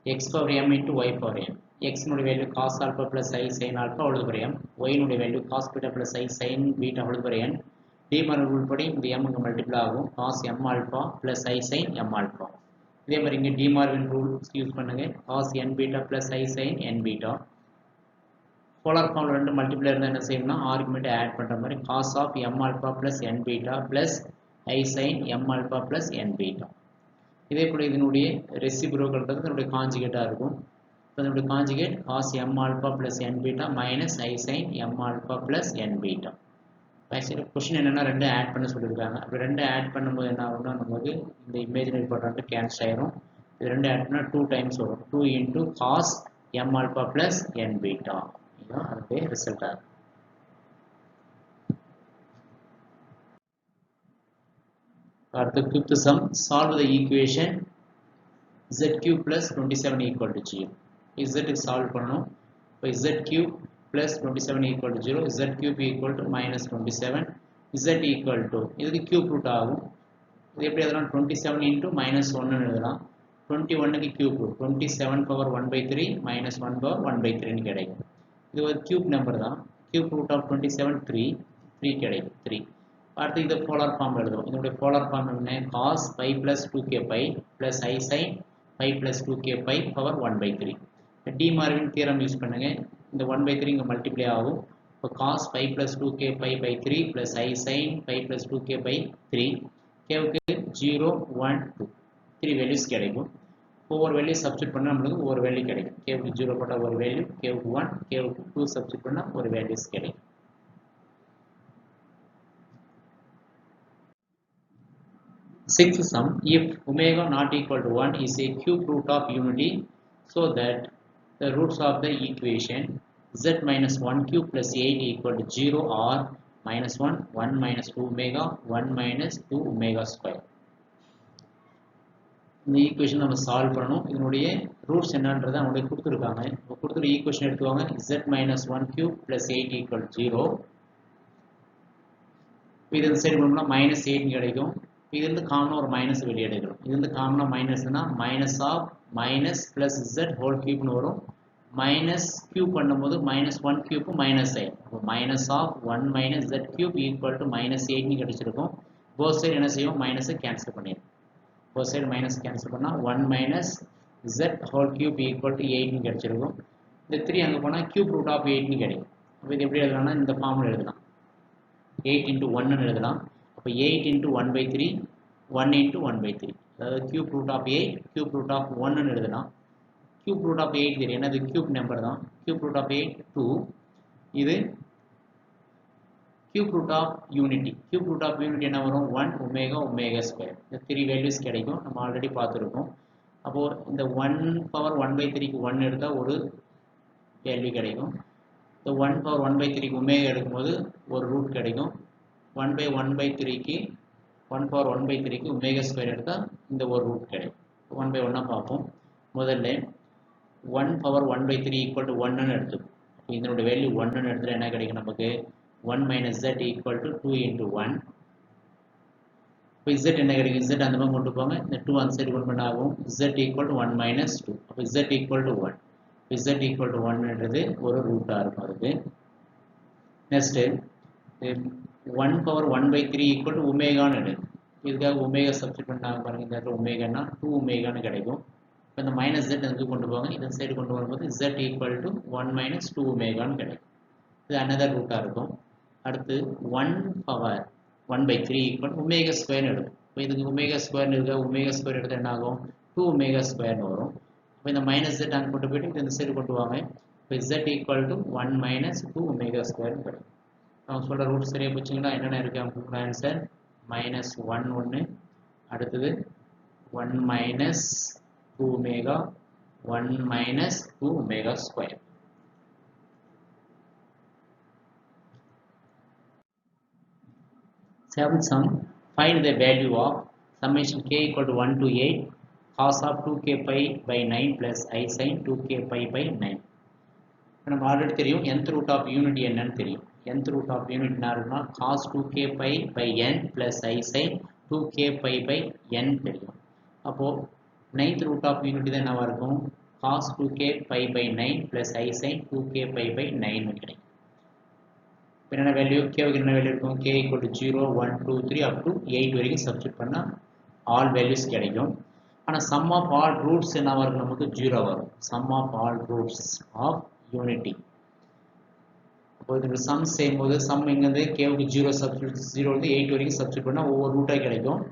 x power m into y power m. x னுடைய value cos alpha plus I sin alpha whole power m. y னுடைய value cos beta plus I sin beta whole power n. De Morgan rule படி இந்த m இங்கே multiply ஆகும் cos m alpha plus I sin m alpha. இதே மாதிரி இங்கே D Morgan rule use பண்ணுங்க cos n beta plus I sin n beta. Polar ஃபார்மில் ரெண்டு மல்டிப்ளை இருந்தால் என்ன செய்யணும்னா ஆர்குமெண்ட்டை ஆட் பண்ணுற மாதிரி cos of m alpha plus n beta plus I sin m alpha plus n beta. இதே போல் இதனுடைய ரெசிப்ரோக்கல்ன்றது இதனுடைய காஞ்சுகேட்டாக இருக்கும். இதனுடைய conjugate cos m alpha plus n beta minus I sin m alpha plus n beta. Actually question என்னென்னா ரெண்டு add பண்ண சொல்லியிருக்காங்க. அப்படி ரெண்டு ஆட் பண்ணும்போது என்ன ஆகும்னா நமக்கு இந்த இமேஜினரி பார்ட் கேன்சல் ஆயிரும். இது ரெண்டு ஆட் பண்ணால் 2 times வரும். 2 into cos m alpha plus n beta. இதுதான் அதனுடைய ரிசல்ட்டாக இருக்கும். அடுத்து fifth sum solve the equation z cube plus 27 equal to 0. z க்கு சால்வ் பண்ணணும். இப்போ z cube plus 27 equal to 0, z cube equal to minus 27, z equal to இதுக்கு cube root ஆகும். இது எப்படி எழுதலாம் 27 into minus 1 எழுதலாம். 21 க்கு cube root 27 power 1 by 3 minus 1 power 1 by 3 கிடைக்கும். இது ஒரு cube நம்பர் தான். cube root of 27 3 கிடைக்கும் 3. அடுத்து இதை போலார் ஃபார்ம் எழுதுவோம். இதனுடைய போலார் ஃபார்ம் என்ன cos pi plus 2k pi plus I sin pi plus 2k pi power 1 by 3. De Moivre theorem use பண்ணுங்க. இந்த 1 by 3 இங்கே மல்டிப்ளை ஆகும். இப்போ cos pi plus 2k pi by 3 plus I sin pi plus 2k by 3. கேவுக்கு 0 1 2 3 values கிடைக்கும். ஒவ்வொரு value substitute பண்ணால் நம்மளுக்கு ஒரு வேல்யூ கிடைக்கும். கேவுக்கு 0 போட்டால் ஒரு வேல்யூ, கேவுக்கு 1, கேவுக்கு 2 சப்ஸ்டிட் பண்ணால் ஒரு வேல்யூஸ் கிடைக்கும். Sixth sum, if omega not equal to 1 is a cube root of unity, so that the roots of the equation z minus 1 cube plus 8 equal to 0 are minus 1, 1 minus 2 omega, 1 minus 2 omega square. இந்த equation நம்ம solve பண்ணணும். இதனுடைய roots என்னன்றதை அவங்களுக்கு கொடுத்துருக்காங்க. இப்போ கொடுத்துரு equation எடுத்துவாங்க. z minus 1 cube plus 8 equal to 0. இது இந்த சைடு பண்ணோம்னா மைனஸ் 8 கிடைக்கும். இது வந்து காமனாக ஒரு மைனஸ் வெளியே எடுக்கிறோம். இது வந்து காமனாக மைனஸ்னா minus of minus plus z whole கியூப்னு வரும். மைனஸ் கியூப் பண்ணும்போது மைனஸ் 1 கியூப் மைனஸ் ஆயிடும். அப்போ minus of 1 minus z cube equal to minus 8 கிடைச்சிருக்கும். போத் சைடு என்ன செய்வோம், மைனஸை கேன்சல் பண்ணிடும். போத் சைடு மைனஸ் கேன்சல் பண்ணால் 1 minus z whole cube equal to 8 கிடைச்சிருக்கும். இந்த 3 அங்கே போனால் கியூப் ரூட் ஆஃப் 8 கிடைக்கும். அப்போ இது எப்படி எழுதலாம்னா இந்த ஃபார்முலா எழுதலாம். 8 into 1 எழுதலாம். அப்போ 8 into 1 by 3, 1 into 1 by 3. அதாவது cube root of 8, cube root of 1 எழுதலாம். cube root of 8 தெரியும், அது cube number தான். cube root of 8, 2. இது cube root of unity. cube root of unity என்ன வரும், 1 omega omega square. இந்த 3 values கிடைக்கும், நம்ம ஆல்ரெடி பார்த்துருக்கோம். அப்போது இந்த 1 power 1 by 3க்கு 1 எடுத்தால் ஒரு வேல்யூ கிடைக்கும். இந்த 1 power 1 by 3க்கு ஒமேகா எடுக்கும்போது ஒரு ரூட் கிடைக்கும். 1 by 1 by 3க்கு 1 power 1 by 3க்கு ஒமேகா ஸ்கொயர் எடுத்தால் இந்த ஒரு ரூட் கிடைக்கும். 1 by 1 பார்ப்போம். முதல்ல 1 power 1 by 3 equal to 1ன்னு எடுத்துக்கும். இதனுடைய வேல்யூ 1ன்னு எடுத்துகிட்டு என்ன கிடைக்கும் நமக்கு, 1 minus z equal to 2 into 1. இப்போ z என்ன கிடைக்கும், z அந்த மாதிரி கொண்டு போங்க. இந்த 2 அந்த சைடு கொண்டு பண்ண ஆகும். z equal to 1 minus 2. அப்போ z equal to 1. z equal to 1ன்றது ஒரு ரூட்டாக இருக்கும் அதுக்கு. Next 1 power 1 by 3 equal to ஒமேகான்னு எடுக்கும். இதுக்காக ஒமேகா சப்ஸ்டிட் பண்ணாங்க பாருங்கள். இந்த இடத்துல ஒமேகானா 2 ஒமேகான்னு கிடைக்கும். இப்போ இந்த மைனஸ் z அதுக்கு கொண்டு போங்க. இந்த சைடு கொண்டு வரும்போது z equal to 1 minus 2 ஒமேகான்னு கிடைக்கும். இது அனதர் ரூட்டாக இருக்கும். அடுத்து 1 power 1 by 3 equal to omega ஸ்கொயர்னு எடுக்கும். இப்போ இதுக்கு ஒமேகா ஸ்கொயர்னு இருக்கா, ஒமேகா ஸ்கொயர் எடுத்தால் என்ன ஆகும், 2 ஒமேகா ஸ்கொயர்னு வரும். இப்போ இந்த மைனஸ் z அங்கே கொண்டு போய்ட்டு இந்த சைடு கொண்டு வாங்க. இப்போ z equal to 1 minus 2 omega ஸ்கொயர்னு கிடைக்கும். அவங்க சொல்கிற ரூட் சரியாக போச்சுங்களா, என்னென்ன இருக்குது அவங்க ஆன்சர், மைனஸ் 1 ஒன்று, அடுத்தது 1 minus 2 omega, 1 minus 2 omega square. Seventh sum, find the value of summation k equal to 1 to 8 cos of 2k pi by 9 plus I sin 2k pi by 9. நம்ம ஆல்ரெடி தெரியும் nth root of unity என்னன்னு தெரியும். nth root of unity என்ன இருக்குன்னா cos 2k pi by n plus I sin 2k pi by n தெரியும். அப்போது 9th root of unity தான் என்னவா இருக்கும், cos 2k pi by 9 plus I sin 2k pi by 9 கிடைக்கும். என்னென்ன வேல்யூ, கேவுக்கு என்ன வேல்யூ இருக்கும், k equal to 0, 1, 2, 3 up to 8 வரைக்கும் சப்ஸ்டிட் பண்ணால் ஆல் வேல்யூஸ் கிடைக்கும். ஆனால் சம் ஆஃப் ஆல் ரூட்ஸ் என்னவா இருக்கும், நமக்கு 0 வரும். Sum of all roots of unity. அப்போ இதோட சம் செய்யும்போது சம் எங்கேருந்து கேவுக்கு 0 சப்ஸ்டிட், 0 வந்து 8 வரைக்கும் சப்ஸ்டிட் பண்ணால் ஒவ்வொரு ரூட்டாக கிடைக்கும்.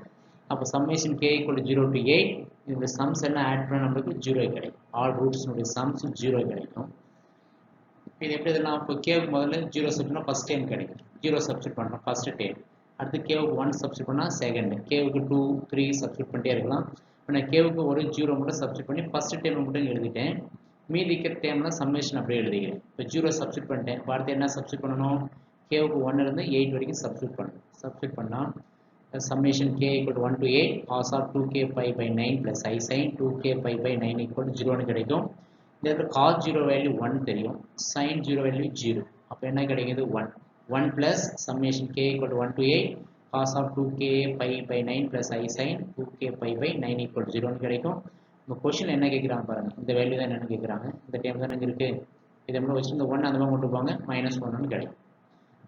அப்போ summation k equal to 0 to 8, இந்த சம்ஸ் எல்லாம் ஆட் பண்ணால் நம்மளுக்கு 0 கிடைக்கும். ஆல் ரூட்ஸ்னுடைய சம்ஸ் 0 கிடைக்கும். இது எப்படி இதெல்லாம், இப்போ கேவுக்கு முதல்ல 0 சப்ஸ்டிட்னா ஃபஸ்ட் டைம் கிடைக்கும். 0 சப்ஸ்டிட் பண்ணுறோம் ஃபஸ்ட்டு டைம். அடுத்து கேவுக்கு 1 சப்ஸ்டிட் பண்ணால் செகண்ட், கேவுக்கு 2, 3 சப்ஸ்டிட் பண்ணிட்டே இருக்கலாம். இப்போ நான் கேவுக்கு ஒரு 0 மட்டும் சப்ஸ்டிட் பண்ணி ஃபஸ்ட்டு டைம் மட்டும் எழுதிட்டேன். மீதி இருக்கிற டைமில் சம்மேஷன் அப்படியே எழுதிக்கிறேன். இப்போ 0 சப்ஸ்டிட் பண்ணிட்டேன். இப்போ அடுத்து என்ன சப்ஸ்டிட் பண்ணணும், கேவுக்கு 1லேருந்து 8 வரைக்கும் சப்ஸ்டிட் பண்ணணும். சப்ஸ்டிட் பண்ணால் summation k equal to 1 to 8 cos of 2k pi by 9 plus I sin 2k pi by 9 equal to 0ன்னு கிடைக்கும். இந்த cos 0 வேல்யூ 1 தெரியும், sin 0 வேல்யூ 0. அப்போ என்ன கிடைக்குது, 1. 1 plus summation k equal to 1 to 8 cos of 2k pi by 9 plus I sin 2k pi by 9 equal to 0ன்னு கிடைக்கும். இப்போ question என்ன கேட்குறாங்க பாருங்கள், இந்த வேல்யூ தான் என்னென்னு கேட்குறாங்க. இந்த டைம் தான் இருக்குது, இதை மட்டும் வச்சு இந்த 1 அந்த மாதிரி கொண்டு போங்க, -1ன்னு கிடைக்கும்.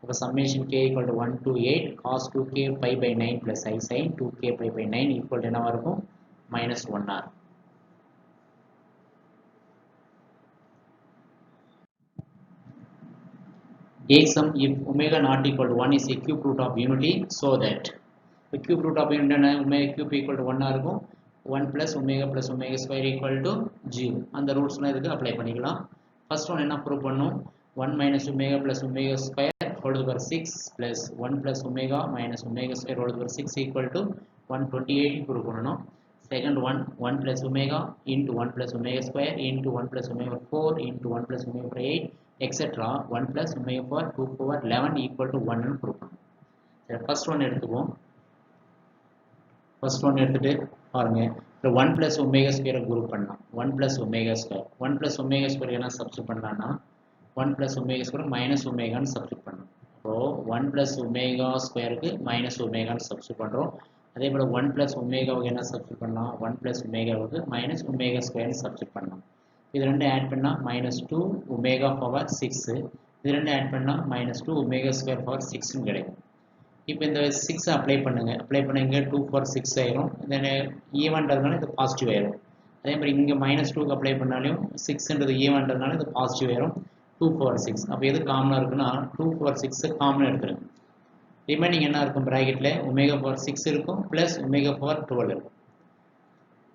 அப்போ summation k equal to 1 to 8 cos 2k pi by 9 plus I sin 2k pi by 9 equal to என்னவாக இருக்கும், -1 ஆகும். Eighth sum, if omega not equal to 1 is a cube root of unity, so that the cube root of unity என்ன, omega cube equal to 1 இருக்கும். 1 plus omega square equal to 0. அந்த ரூட்ஸ்லாம் இதுக்கு apply பண்ணிக்கலாம். First one என்ன prove பண்ணும், 1 minus omega plus omega square whole to the power 6 plus 1 plus omega minus omega square whole to the power 6 equal to 128 prove பண்ணனும். Second one 1 plus omega into 1 plus omega square into 1 plus omega 4 into 1 plus omega 8 etc. 1 plus omega power 2 power 11 equal to 1 ன்னு prove பண்ணனும். சரி first one எடுத்துப்போம். first one எடுத்துட்டு பாருங்க. 1 plus omega square group பண்ணலாம். 1 plus omega square 1 plus omega square என்ன substitute பண்ணலாம்னா 1 plus omega square minus omega ன்னு substitute பண்ணணும். அப்போ 1 plus omega square க்கு minus omega ன்னு substitute பண்றோம். அதே போல 1 plus omega க்கு என்ன substitute பண்ணலாம் 1 plus omega க்கு minus omega square ன்னு substitute பண்ணலாம். இது ரெண்டும் ஆட் பண்ணா minus 2 omega power 6 இது ரெண்டும் ஆட் பண்ணா minus 2 omega square power 6 ன்னு கிடைக்கும். இப்போ இந்த 6 அப்ளை பண்ணுங்க. அப்ளை பண்ணுங்க 2 for 6 ஆயிரும். தென் ஈவன்ன்றதுனால இது பாசிட்டிவ் ஆயிரும். அதே மாதிரி இங்க -2 க்கு அப்ளை பண்ணாலும் 6ன்றது ஈவன்ன்றதுனால இது பாசிட்டிவ் ஆயிரும். 2 for 6 அப்ப எது காமனா இருக்குன்னா 2 for 6 காமனா எடுத்துருங்க. ரிமைனிங் என்ன இருக்கும் பிராக்கெட்ல ஒமேகா பவர் 6 இருக்கும் பிளஸ் ஒமேகா பவர் 12 இருக்கும்.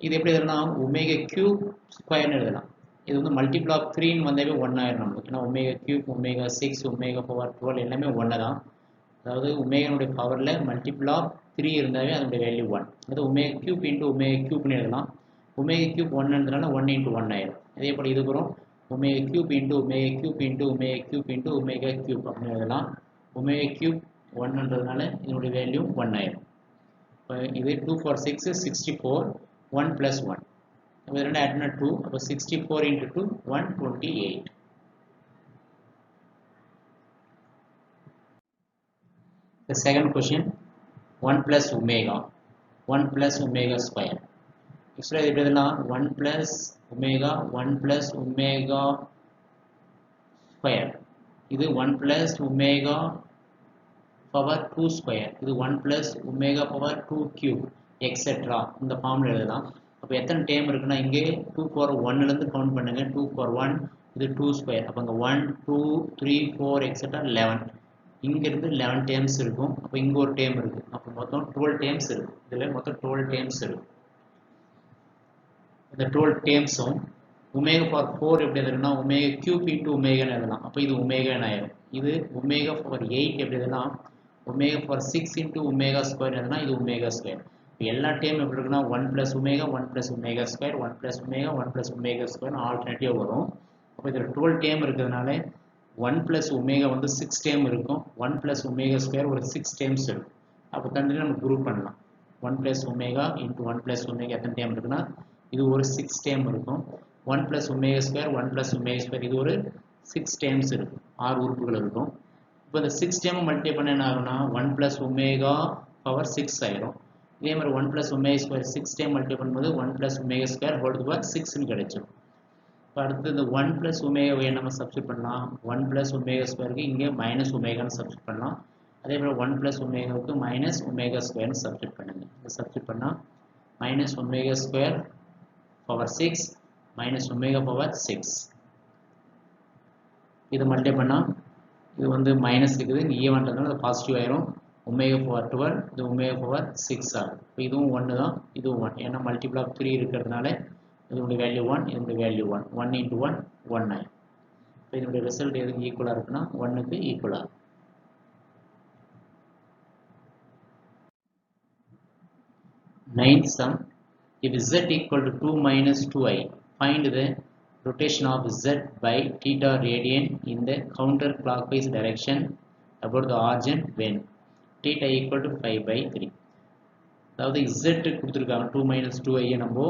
இது எப்படி எழுதலாம் ஒமேகா கியூப் ஸ்கொயர்னு எழுதலாம். இது வந்து மல்டிபிள் ஆஃப் 3 ன்னு வந்தாவே 1 ஆயிரும் நமக்கு. ஏன்னா omega cube omega 6 omega power 12 எல்லாமே 1 தான். அதாவது ஒமேகானுடைய பவர்ல மல்டிபிள் ஆஃப் 3 இருந்தாவே அதோட வேல்யூ 1. அது ஒமேகா கியூப் இன்டு ஒமேகா கியூப்னு எழுதலாம். ஒமேகா கியூப் 1ன்றதுனால 1 into 1 ஆயிரும். அதே போல இது வரும் omega cube into omega cube into omega cube into omega cube அப்படின்னு எழுதலாம். omega cube 1ன்றதுனால இதனுடைய வேல்யூ 1 ஆயிரும். இது 2 for 6 64 1 plus 1 இது ரெண்டு ஆட் பண்ணா 2 அப்ப 64 into 2 128. The second question 1 plus omega 1 plus omega square. Actually இது எழுதலாம் 1 plus omega 1 plus omega square இது 1 plus omega power 2 square இது 1 plus omega power 2 cube etc. இந்த ஃபார்முலா எழுதலாம். அப்ப எத்தனை டேர்ம் இருக்குன்னா இங்கே 2 power 1 ல இருந்து கவுண்ட் பண்ணுங்க 2 power 1 இது 2 ஸ்கொயர் அப்ப அங்க 1 2 3 4 etc. 11 இங்க இருந்து 11 டேர்ம்ஸ் இருக்கும். அப்ப இங்க ஒரு டேர்ம் இருக்கு. அப்ப மொத்தம் 12 டேர்ம்ஸ் இருக்கு. இதுல மொத்தம் 12 டேர்ம்ஸ் இருக்கு. இந்த 12 டேர்ம்ஸும் ஒமேகா பவர் 4 எப்படி எழுதணும்னா ஒமேகா கியூப் இன்டு ஒமேகான்னு எழுதலாம். அப்ப இது ஒமேகான்னு ஆயிரும். இது ஒமேகா பவர் 8 எப்படி எழுதலாம் omega power 6 into omega square எழுதலாம். இது ஒமேகா ஸ்கொயர். எல்லா டேர்ம் எப்படி இருக்குன்னா 1 plus omega 1 plus omega square 1 plus omega 1 plus omega square ஆல்டர்னேட்டிவா வரும். அப்ப இதுல 12 டேர்ம் இருக்கிறதுனால 1 plus omega வந்து 6 டேர்ம் இருக்கும். 1 plus omega square ஒரு 6 டேர்ம்ஸ் இருக்கும். அப்ப தனியா நம்ம குரூப் பண்ணலாம். 1 plus omega into 1 plus omega எத்தனை டேர்ம் இருக்குன்னா இது ஒரு 6 டேர்ம் இருக்கும். 1 plus omega square 1 plus omega square இது ஒரு 6 டேர்ம்ஸ் இருக்கும். 6 உறுப்புகள் இருக்கும். இப்போ இந்த 6 டேர்ம் மல்டிப்ளை பண்ண என்ன ஆகும்னா 1 plus omega பவர் 6 ஆயிரும். இதே மாதிரி 1 plus omega square 6 time multiply பண்ணும்போது 1 plus omega square whole to the power 6 ன்னு கிடைச்சிடும். இப்போ அடுத்து இந்த 1 plus omega நம்ம சப்ஸ்டிட் பண்ணலாம். 1 plus omega squareக்கு இங்கே minus omega ன்னு சப்ஸ்டிட் பண்ணலாம். அதே மாதிரி 1 plus omegaக்கு minus omega square ன்னு சப்ஸ்டிட் பண்ணுங்க. இதை சப்ஸ்டிட் பண்ணா minus omega square power 6 minus omega power 6. இது மல்டிப்ளை பண்ணா இது வந்து மைனஸ் இருக்குது. இங்கே ஈவன்றதுனால அது பாசிட்டிவ் ஆயிரும். ஒமேகா பவர் 12 இது ஒமேகா பவர் 6 ஆகும். இப்போ இதுவும் 1 தான் இதுவும் 1 ஏன்னா மல்டிபிள் ஆஃப் 3 இருக்கிறதுனால இதனுடைய வேல்யூ 1 இதனுடைய வேல்யூ 1 1 into 1 1 ஆகும். இப்போ இதனுடைய ரிசல்ட் எதுக்கு ஈக்குவலாக இருக்குன்னா 1க்கு ஈக்குவலாக இருக்கும். Ninth sum if z equal to 2 minus 2i find the rotation of z by theta radian in the counterclockwise direction about the origin when theta equal to 5 by 3. அதாவது z கொடுத்துருக்காங்க 2 minus 2i நம்ம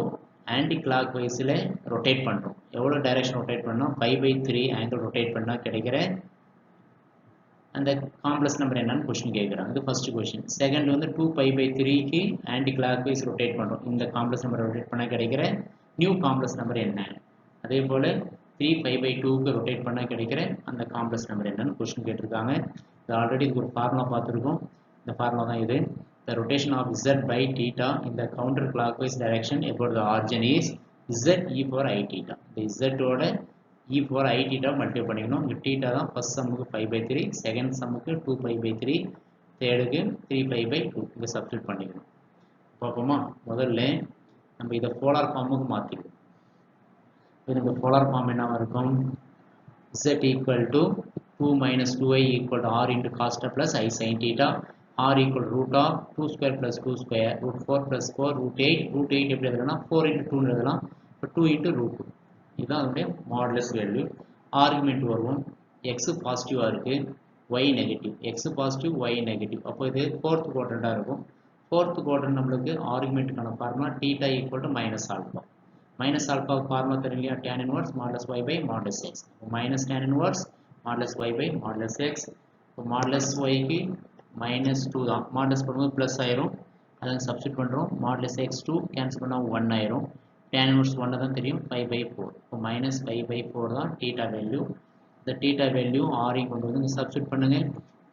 anti clock வைஸில் rotate பண்ணுறோம். எவ்வளோ direction rotate பண்ணோம் 5 by 3 angle rotate பண்ணால் கிடைக்கிற அந்த காம்ப்ளெக்ஸ் நம்பர் என்னன்னு கொஸ்டின் கேட்குறாங்க. இது ஃபர்ஸ்ட் கொஸ்டின். செகண்ட் வந்து 2 pi by 3க்கு ஆன்டி கிளாக் வைஸ் ரொட்டேட் பண்ணுறோம். இந்த காம்ப்ளெக்ஸ் நம்பர் ரொட்டேட் பண்ணால் கிடைக்கிற நியூ காம்ப்ளெக்ஸ் நம்பர் என்ன. அதே போல் 3 pi by 2க்கு ரொட்டேட் பண்ணால் கிடைக்கிற அந்த காம்ப்ளெக்ஸ் நம்பர் என்னன்னு கொஸ்டின் கேட்டிருக்காங்க. இது ஆல்ரெடி இதுக்கு ஒரு ஃபார்முலா பார்த்துருக்கோம். இந்த ஃபார்முலா தான் இது. The rotation of z by theta in the counterclockwise direction about the origin is z e power I theta. இந்த z ஓட e power I theta multiply பண்ணிக்கணும். இங்கே theta தான் ஃபர்ஸ்ட் சம்முக்கு 5 by 3, செகண்ட் சம்முக்கு 2 pi by 3, தேர்டுக்கு 3 pi by 2. இங்கே substitute பண்ணிக்கணும். பார்ப்போமா? முதல்ல நம்ம இதை போலார் ஃபார்முக்கு மாற்றிக்கணும். இந்த போலார் ஃபார்ம் என்னவா இருக்கும் z equal to 2 minus 2i equal to r into cos theta plus I sin theta. R equal to root of 2 square plus 2 square root 4 plus 4 root 8 root 8 எப்படி எழுதலாம் 4 into 2 எழுதலாம் இப்போ 2 into root 2 இதுதான் அதனுடைய modulus value. Argument வருவோம். x பாசிட்டிவாக இருக்குது, y negative. x positive, y negative. அப்போ இது ஃபோர்த் குவாட்ரண்ட்டாக இருக்கும். ஃபோர்த் குவாட்ரண்ட் நம்மளுக்கு ஆர்குமெண்ட்டுக்கான formula θ equal to minus alpha. Minus ஆல்ஃபாவுக்கு ஃபார்முலா தெரியும் இல்லையா, tan inverse modulus y by modulus x. Minus tan inverse modulus y by modulus x. இப்போ மாடுலஸ் yக்கு மைனஸ் 2 தான், மாடுலஸ் பண்ணும்போது ப்ளஸ் ஆயிரும், அதை சப்ஸ்டிட் பண்ணுறோம். மாடுலஸ் x2 கேன்சல் பண்ணால் 1 ஆயிரும். tan inverse 1 தான் தெரியும், 5/4. இப்போ மைனஸ் 5/4 தான் θ வேல்யூ. இந்த θ வேல்யூ ஆரை கொண்டு வந்து இங்கே சப்ஸ்டிட் பண்ணுங்கள்,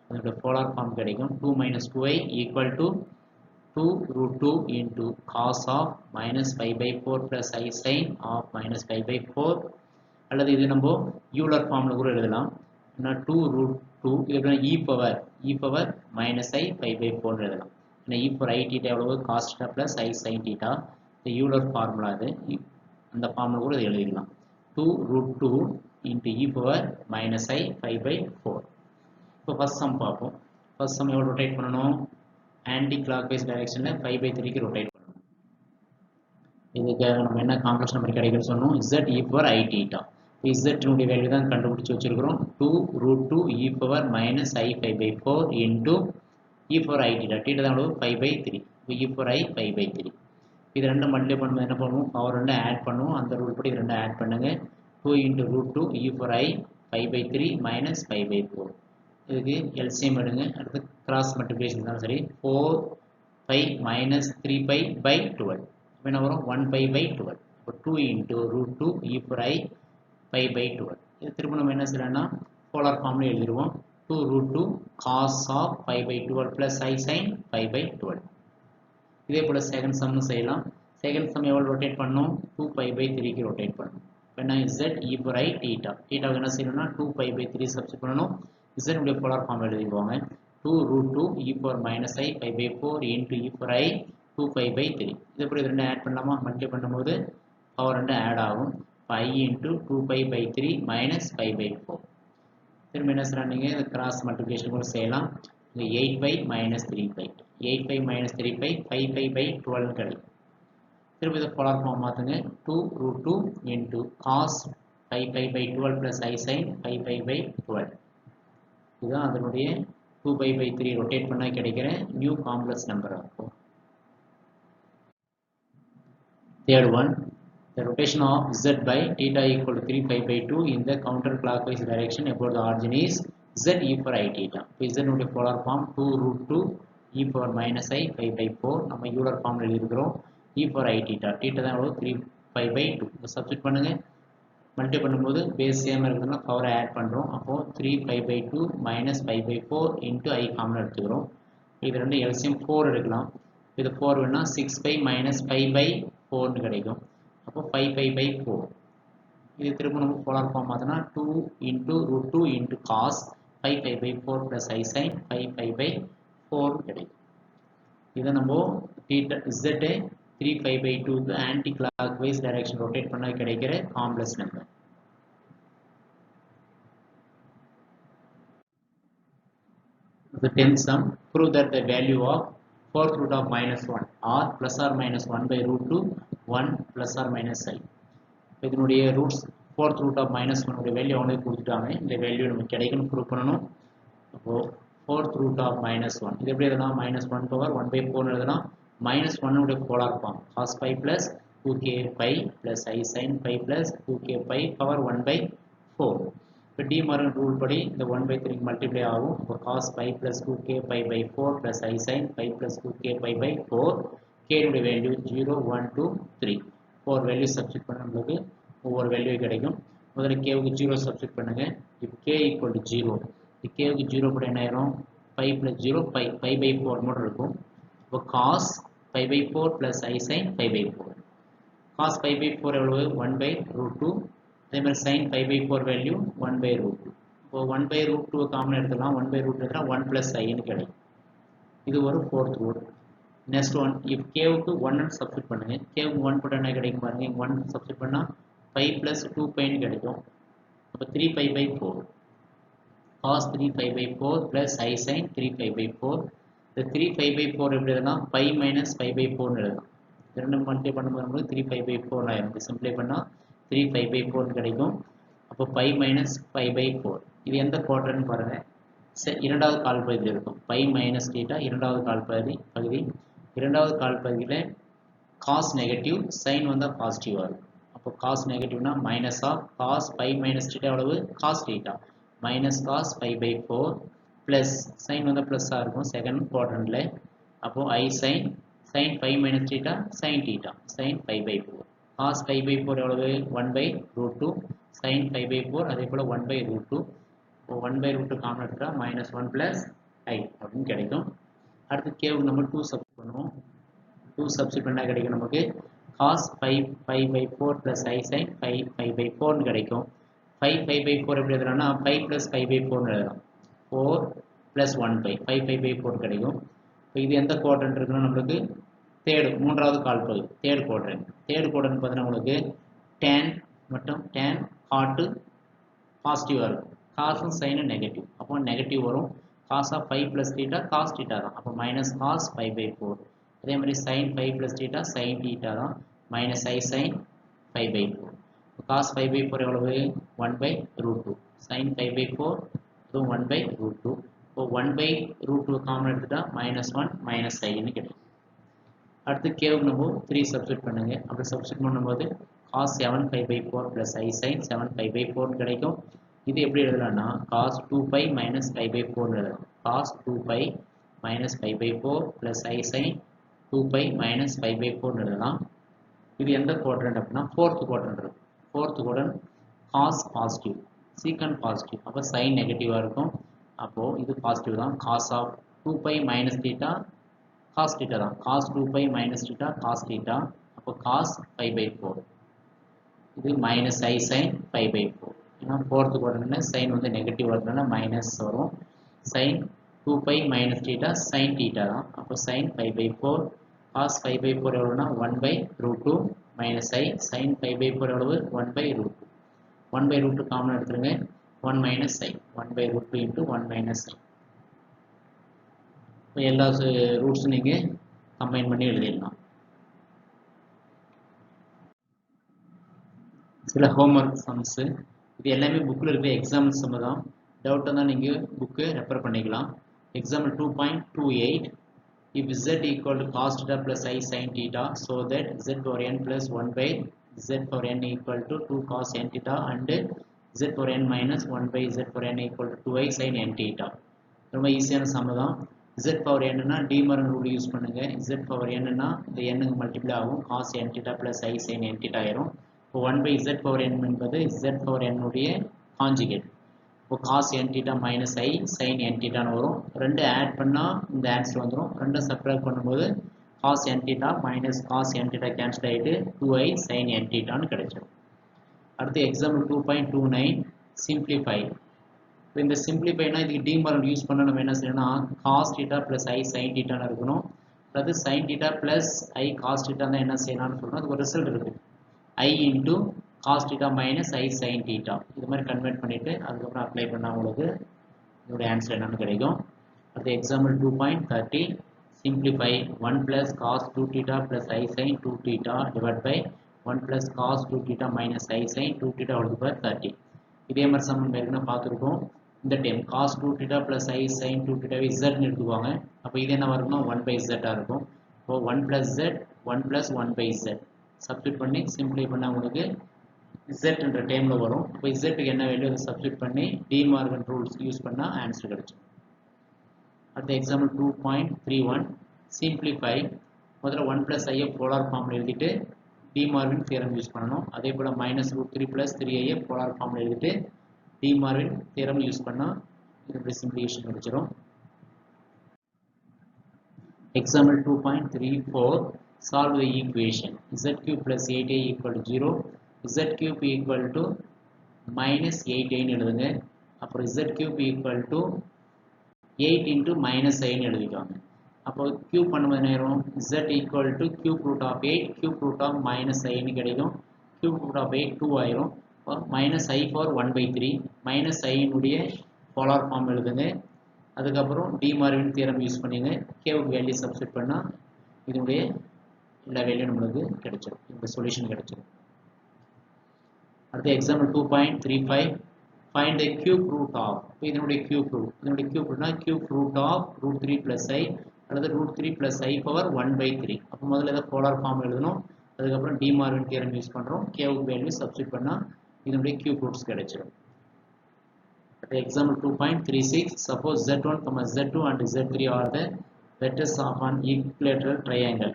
அதோட போலார் ஃபார்ம் கிடைக்கும். 2 minus 2i equal to 2 root 2 into cos of minus 5/4 plus I sin of minus 5/4. அல்லது இது நம்ம யூலர் ஃபார்மில் கூட எழுதலாம். 2 root 2 இது e power minus I 5/4 எழுதலாம். ஏன்னா e power I theta எவ்வளவு cos theta plus I sin theta. இந்த யூலர் ஃபார்முலா அது, அந்த ஃபார்முலா கூட இது எழுதிக்கலாம். 2 root 2 into e power minus I 5/4. இப்போ ஃபர்ஸ்ட் சம் பார்ப்போம். ஃபர்ஸ்ட் சம் எவ்வளோ ரொட்டேட் பண்ணணும், ஆன்டி கிளாக் வைஸ் டைரக்ஷனில் 5/3க்கு ரொட்டேட் பண்ணணும். இதுக்கு நம்ம என்ன காம்ப்ளெக்ஸ் நம்பர் கிடைக்குன்னு சொன்னோம், z e power I theta. z-னுடைய வேல்யூ தான் கண்டுபிடிச்சி வச்சிருக்கிறோம். 2 root 2 e power minus I 5/4 into e power I theta. theta தான் எவ்வளவு 5/3. e power I 5/3. இது ரெண்டும் மல்டிப்ளை பண்ணும்போது என்ன பண்ணுவோம், பவர் ரெண்டு ஆட் பண்ணுவோம். அந்த ரூல் படி இது ரெண்டும் ஆட் பண்ணுங்க. 2 into root 2 e power I 5/3 minus 5/4. இதுக்கு எல்சிஎம் எடுங்க. அடுத்து கிராஸ் மல்டிப்ளிகேஷன் தான் சரி. 4 minus 3/12. இப்போ என்ன வரும் 1/12. இப்போ 2 into root 2 e power I 5/12. இது திரும்ப நம்ம என்ன செய்யலாம்னா போலார் ஃபார்ம்ல எழுதிடுவோம். 2 root 2 cos of 5/12 plus I sin 5/12. இதே போல் செகண்ட் சம் செய்யலாம். செகண்ட் சம் எவ்வளோ ரொட்டேட் பண்ணணும், 2π/3க்கு ரொட்டேட் பண்ணணும். இப்போ என்ன z e power I theta. θ என்ன செய்யணும்னா 2π/3 சப்ஸ்டிட் பண்ணணும். z உடைய polar form எழுதிடுவாங்க. 2 root 2 e power minus I 5/4 into e power I 2π/3. இது எப்படி இது ரெண்டு ஆட் பண்ணலாமா, மல்டிப்ளை பண்ணும்போது பவர் ரெண்டு ஆட் ஆகும். I into 2π/3 minus 5/4. திரும்ப என்ன செய்யலாம், நீங்கள் இந்த கிராஸ் மல்டிப்ளிகேஷன் கூட செய்யலாம். இங்கே 8π minus 3π, 8π minus 3π 5π/12 கிடைக்கும். திரும்ப இதை போலார் ஃபார்ம் மாற்றுங்க. 2 root 2 into cos 5π/12 plus I sin 5π/12. இதுதான் அதனுடைய 2π/3 ரொட்டேட் பண்ண கிடைக்கிற நியூ காம்ப்ளெக்ஸ் நம்பராக இருக்கும். Third one, the rotation of z by theta equal to 3π/2 in the counterclockwise direction about the origin is z e power I theta. இப்போ z உடைய polar form 2 root 2 e power minus I 5/4. நம்ம Euler ஃபார்ம்ல எழுதிக்கிறோம். e power I theta. theta தான் எவ்வளவு 3π/2. இப்போ substitute பண்ணுங்க. Multiply பண்ணும்போது பேஸ் சேமாக இருக்குதுன்னா பவரை ஆட் பண்ணுறோம். அப்போது 3π/2 minus 5/4 into I காமன் எடுத்துக்கிறோம். இது ரெண்டு எல்சிஎம் 4 எடுக்கலாம். இது 4 வேணா 6π minus 5/4 கிடைக்கும். அப்போ 5π/4. இது திரும்ப நம்ம போலார் ஃபார்ம் பார்த்தோன்னா 2 into root 2 into cos 5π/4 plus I sin 5π/4 கிடைக்கும். இதை நம்ம theta z 3π/2க்கு anticlockwise direction rotate பண்ண கிடைக்கிற complex number. The 10th sum, prove that the value of 4th root of minus 1 or plus or minus 1 by root 2 1 plus or minus I. இதனுடைய roots 4th root of minus 1 உடைய value அவங்களே கொடுத்துட்டாங்க. இந்த value நமக்கு கிடைக்குன்னு prove பண்ணணும். அப்போ 4th root of minus 1 இது எப்படி எழுதலாம், minus 1 power 1/4 எழுதலாம். minus 1 உடைய polar form cos pi plus 2k pi plus I sin pi plus 2k pi power 1/4. இப்போ டி மார்கன் ரூல் படி இந்த 1/3 மல்டிப்ளை ஆகும். இப்போ cos pi plus 2k pi by 4 plus I sin pi plus 2k pi by 4. k உடைய value 0 1 2 3. 4 value substitute பண்ண நம்மளுக்கு ஒவ்வொரு value கிடைக்கும். முதல்ல கேவுக்கு 0 சப்ஸ்டிட் பண்ணுங்க. இப்போ k equal to 0. இப்போ கேவுக்கு 0 கூட என்ன ஆயிரும், 5 plus 0 pi/4 மட்டும் இருக்கும். இப்போ cos pi/4 plus I sin pi/4. cos pi/4 எவ்வளவு 1/√2. அதே மாதிரி sin pi/4 வேல்யூ 1/√2. இப்போ 1/√2 காமன் எடுத்துக்கலாம். 1/√2 எடுத்தா 1 plus I ன்னு கிடைக்கும். இது ஒரு 4th root. Next one, if கேவுக்கு 1 சப்ஸ்டிட் பண்ணுங்க. கேவுக்கு 1 போட்டால் என்ன கிடைக்கும் பாருங்க. 1 சப்ஸ்டிட் பண்ணால் 5 plus 2π ன்னு கிடைக்கும். அப்போ 3π/4. cos 3 pi by 4 plus I sin 3 pi by 4. இந்த 3 pi by 4 எப்படி எழுதலாம்? pi minus pi by 4 எழுதலாம். இரண்டு மல்டிப்ளை பண்ணும்போது நமக்கு 3 pi by 4 ஆயிரும். இது சிம்பிளை பண்ணா 3 pi by 4 கிடைக்கும். அப்போ pi minus pi by 4. இது எந்த குவாட்ரன்ட் பாருங்க. இரண்டாவது கால் பகுதியில் இருக்கும். pi minus theta இரண்டாவது கால் பகுதி. இரண்டாவது கால் பகுதியில் cos நெகட்டிவ், sin வந்தா பாசிட்டிவா இருக்கும். அப்போ cos நெகட்டிவ்னா minus of cos pi minus theta எவ்வளவு? cos theta minus cos pi by 4 plus sin வந்தா plus இருக்கும் செகண்ட் குவாட்ரண்ட்ல. அப்போ I sin pi minus theta sin theta sin pi by 4. cos pi by 4 எவ்வளவு? 1 by root 2 sin pi by 4 அதே போல 1 by root 2. இப்போ 1 by root 2 common எடுத்தா minus 1 plus I அப்படின்னு கிடைக்கும். அடுத்து கேவுக்கு நம்ம 2 சப்ஸ்டிட் பண்ணுவோம். 2 சப்ஸ்டிட் பண்ணா கிடைக்கும் நமக்கு cos pi by 4 plus I sin pi by 4 கிடைக்கும். pi by 4 எப்படி எழுதலாம்னா pi plus pi by 4 எழுதலாம். 4 plus 1 pi by 4 கிடைக்கும். இப்போ இது எந்த குவாட்ரண்ட் இருக்குன்னா நம்மளுக்கு மூன்றாவது கால் பகுதி தேர்ட் குவாட்ரண்ட் பார்த்தீங்கன்னா உங்களுக்கு tan மற்றும் tan cot பாசிட்டிவாக இருக்கும். காசும் சைனும் நெகட்டிவ். அப்போ நெகட்டிவ் வரும். cos of pi plus theta cos theta தான். அப்போ minus cos pi by 4. அதே மாதிரி sin pi plus theta sin theta தான். minus I sin pi by 4. cos pi by 4 எவ்வளவு? 1 by root 2. sin pi by 4 அதுவும் 1 by root 2. இப்போ 1 by root 2 common எடுத்துட்டா minus 1 minus I ன்னு கிடைக்கும். அடுத்து கேவுக்கு நம்ம 3 சப்ஸ்டிட் பண்ணுங்க. அப்படி சப்ஸ்டிட் பண்ணும்போது cos 7 pi by 4 plus I sin 7 pi by 4 கிடைக்கும். இது எப்படி எழுதலாம்னா cos 2 pi minus pi by 4 எழுதலாம். cos 2 pi minus pi by 4 plus I sin 2 pi minus pi by 4 எழுதலாம். இது எந்த குவாட்ரண்ட் அப்படின்னா ஃபோர்த் குவாட்ரண்ட் இருக்கும். Fourth quadrant cos positive, secant positive, அப்போ sin நெகட்டிவாக இருக்கும். அப்போது இது பாசிட்டிவ் தான். cos of 2 pi minus theta cos theta தான். cos 2 pi minus theta cos theta. அப்போ cos pi by 4. இது minus I sin pi by 4. ஏன்னா ஃபோர்த் குவாட்ரண்ட்ல sin வந்து நெகட்டிவ் வரதுனால மைனஸ் வரும். sin 2 pi minus theta sin theta தான். அப்போ sin pi by 4 cos pi by 4 எவ்வளவுனா 1 by root 2 minus I sin pi by 4 எவ்வளவு? 1 by root 2. 1 by root 2 common எடுத்துருங்க. 1 minus I 1 by root 2 into 1 minus I. எல்லா ரூட்ஸும் நீங்கள் combine பண்ணி எழுதிடலாம். சில homework sums இது எல்லாமே புக்கில் இருக்கிற எக்ஸாம்பிள் சம் தான். டவுட்டாக தான் நீங்கள் புக்கு ரெஃபர் பண்ணிக்கலாம். Example 2.28 if z equal to cos theta plus I sin theta so that z power n plus 1 by z power n equal to 2 cos n theta and z power n minus 1 by z power n equal to 2I sin n theta. ரொம்ப ஈஸியான some தான். z power n னா De Morgan rule use பண்ணுங்க. z power n னா இந்த n multiply ஆகும். cos n theta plus I sin n theta ஆயிரும். இப்போ 1 by z power n என்பது z power n உடைய கான்ஜுகேட். இப்போ cos n theta minus I sin n theta ன்னு வரும். ரெண்டு ஆட் பண்ணால் இந்த ஆன்சர் வந்துடும். ரெண்டு சப்ட்ராக்ட் பண்ணும்போது cos n theta minus cos n theta cancel ஆகிட்டு 2I sin n theta ன்னு கிடைச்சிடும். அடுத்து எக்ஸாம்பிள் 2.29 சிம்பிளிஃபை. இப்போ இந்த சிம்பிளிஃபைனா இதுக்கு டிமார்கன் யூஸ் பண்ண நம்ம என்ன செய்யணும்னா cos theta plus I sin theta ன்னு இருக்கணும். அதாவது sin theta plus I cos theta தான் என்ன செய்யலாம்னு சொல்கிறோம். அதுக்கு ஒரு ரிசல்ட் இருக்குது. I into cos theta minus I sin theta. இது மாதிரி கன்வெர்ட் பண்ணிவிட்டு அதுக்கப்புறம் அப்ளை பண்ணால் உங்களுக்கு இதோடைய ஆன்சர் என்னன்னு கிடைக்கும். அடுத்து example 2.30 simplify 1 plus cos 2 theta plus I sin 2 theta divided by 1 plus cos 2 theta minus I sin 2 theta whole to power 30. இதே மாதிரி சம் ஏற்கனவே பார்த்துருக்கோம். இந்த time cos 2 theta plus I sin 2 theta z எடுத்துக்குவாங்க. அப்போ இது என்ன வரும்னா 1 by z இருக்கும். இப்போ 1 plus z 1 plus 1 by z substitute பண்ணி சிம்பிளை பண்ணால் உங்களுக்கு z என்ற டைமில் வரும். இப்போ z என்ன வேல்யூ அதை சப்ஸ்டிட் பண்ணி டிமார்கன் ரூல்ஸ் யூஸ் பண்ணால் ஆன்சர் கிடைக்கும். அடுத்த எக்ஸாம்பிள் 2.31 சிம்பிளிஃபை. முதல்ல 1 plus I போலார் ஃபார்மில் எழுதிட்டு டிமார்கன் தியரம் யூஸ் பண்ணணும். அதே போல் -√3 plus 3I போலார் ஃபார்மில் எழுதிட்டு டிமார்கன் தியரம் யூஸ் பண்ணால் இதோட சிம்பிளிஃபிகேஷன் கிடைச்சிடும். Example 2.34 solve the equation z cube plus 8i equal to 0 z cube equal to minus 8i எழுதுங்க. அப்புறம் z cube equal to 8 into minus i எழுதிக்கோங்க. அப்போ cube பண்ணும்போது என்ன ஆயிரும் z equal to cube root of 8 cube root of minus i கிடைக்கும். cube root of 8 2 ஆயிரும். minus I for 1 by 3 minus i உடைய போலார் ஃபார்ம் எழுதுங்க. அதுக்கப்புறம் டி மார்வின் தியரம் யூஸ் பண்ணிங்க. கேவுக்கு வேல்யூ சப்ஸ்டிட் பண்ணால் இதனுடைய எல்லா வேல்யூ நம்மளுக்கு கிடைச்சிடும். இந்த சொல்யூஷன் கிடைச்சிடும். அடுத்த example 2.35 find the cube root of. இதனுடைய cube root. இதனுடைய cube rootனா cube root of root 3 plus I அல்லது root 3 plus I power 1/3. அப்போ முதல்ல இதை போலார் ஃபார்ம் எழுதணும். அதுக்கப்புறம் டி மார்வின் தியரம் யூஸ் பண்ணுறோம். கேவுக்கு வேல்யூ சப்ஸ்டிட் பண்ணால் இதனுடைய cube roots கிடைச்சிடும். Example 2.36 suppose Z1, Z2 and Z3 are the vectors of an equilateral triangle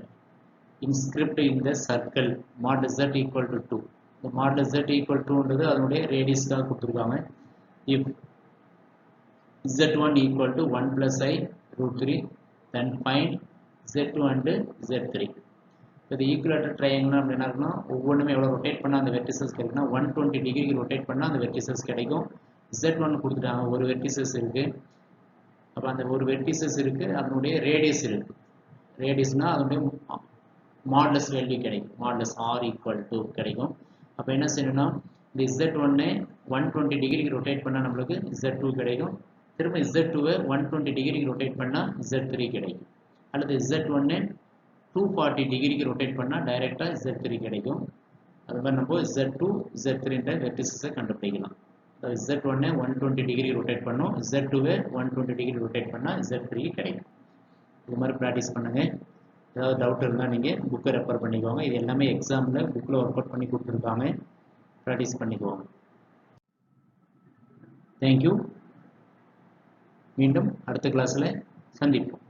inscribed in the circle mod Z equal to 2. The mod Z equal to ன்றது அதனுடைய ரேடியஸ்க்காக கொடுத்துருக்காங்க. If Z1 equal to 1 plus I root 3 then find Z2 and Z3. இது equilateral triangle அப்படின்னா இருக்குன்னா ஒவ்வொன்றுமே எவ்வளோ rotate பண்ணால் அந்த வெர்டிசஸ் கிடைக்குன்னா 120 டிகிரிக்கு ரொட்டேட் பண்ணால் அந்த வெர்டிசஸ் கிடைக்கும். Z1 கொடுத்துட்டாங்க, ஒரு வெர்டிசஸ் இருக்குது. அப்போ அந்த ஒரு வெர்டிசஸ் இருக்குது, அதனுடைய ரேடியஸ் இருக்குது. ரேடியஸ்னால் அதனுடைய மாடுலஸ் வேல்யூ கிடைக்கும். மாடுலஸ் R ஈக்குவல் டு கிடைக்கும். அப்போ என்ன செய்யணும்னா இந்த Z1 120 டிகிரிக்கு ரொட்டேட் பண்ணால் நம்மளுக்கு Z2 கிடைக்கும். திரும்ப Z2வை 120 டிகிரிக்கு ரொட்டேட் பண்ணால் Z3 கிடைக்கும். அல்லது Z1 240 டிகிரிக்கு ரொட்டேட் பண்ணால் டைரெக்டாக Z3 கிடைக்கும். அது மாதிரி நம்ம Z2 Z3ன்ற வெர்டிசஸை கண்டுபிடிக்கலாம். Z1 120 டிகிரி ரொட்டேட் பண்ணும், Z2வை 120 டிகிரி ரொட்டேட் பண்ணால் Z3 கிடைக்கும். இது மாதிரி ப்ராக்டிஸ் பண்ணுங்கள். ஏதாவது டவுட் இருந்தால் நீங்கள் புக்கை ரெஃபர் பண்ணிக்கோங்க. இது எல்லாமே எக்ஸாமில் புக்கில் ஒர்க் அவுட் பண்ணி கொடுத்துருக்காங்க. ப்ராக்டிஸ் பண்ணிக்குவோங்க. தேங்க்யூ. மீண்டும் அடுத்த கிளாஸில் சந்திப்போம்.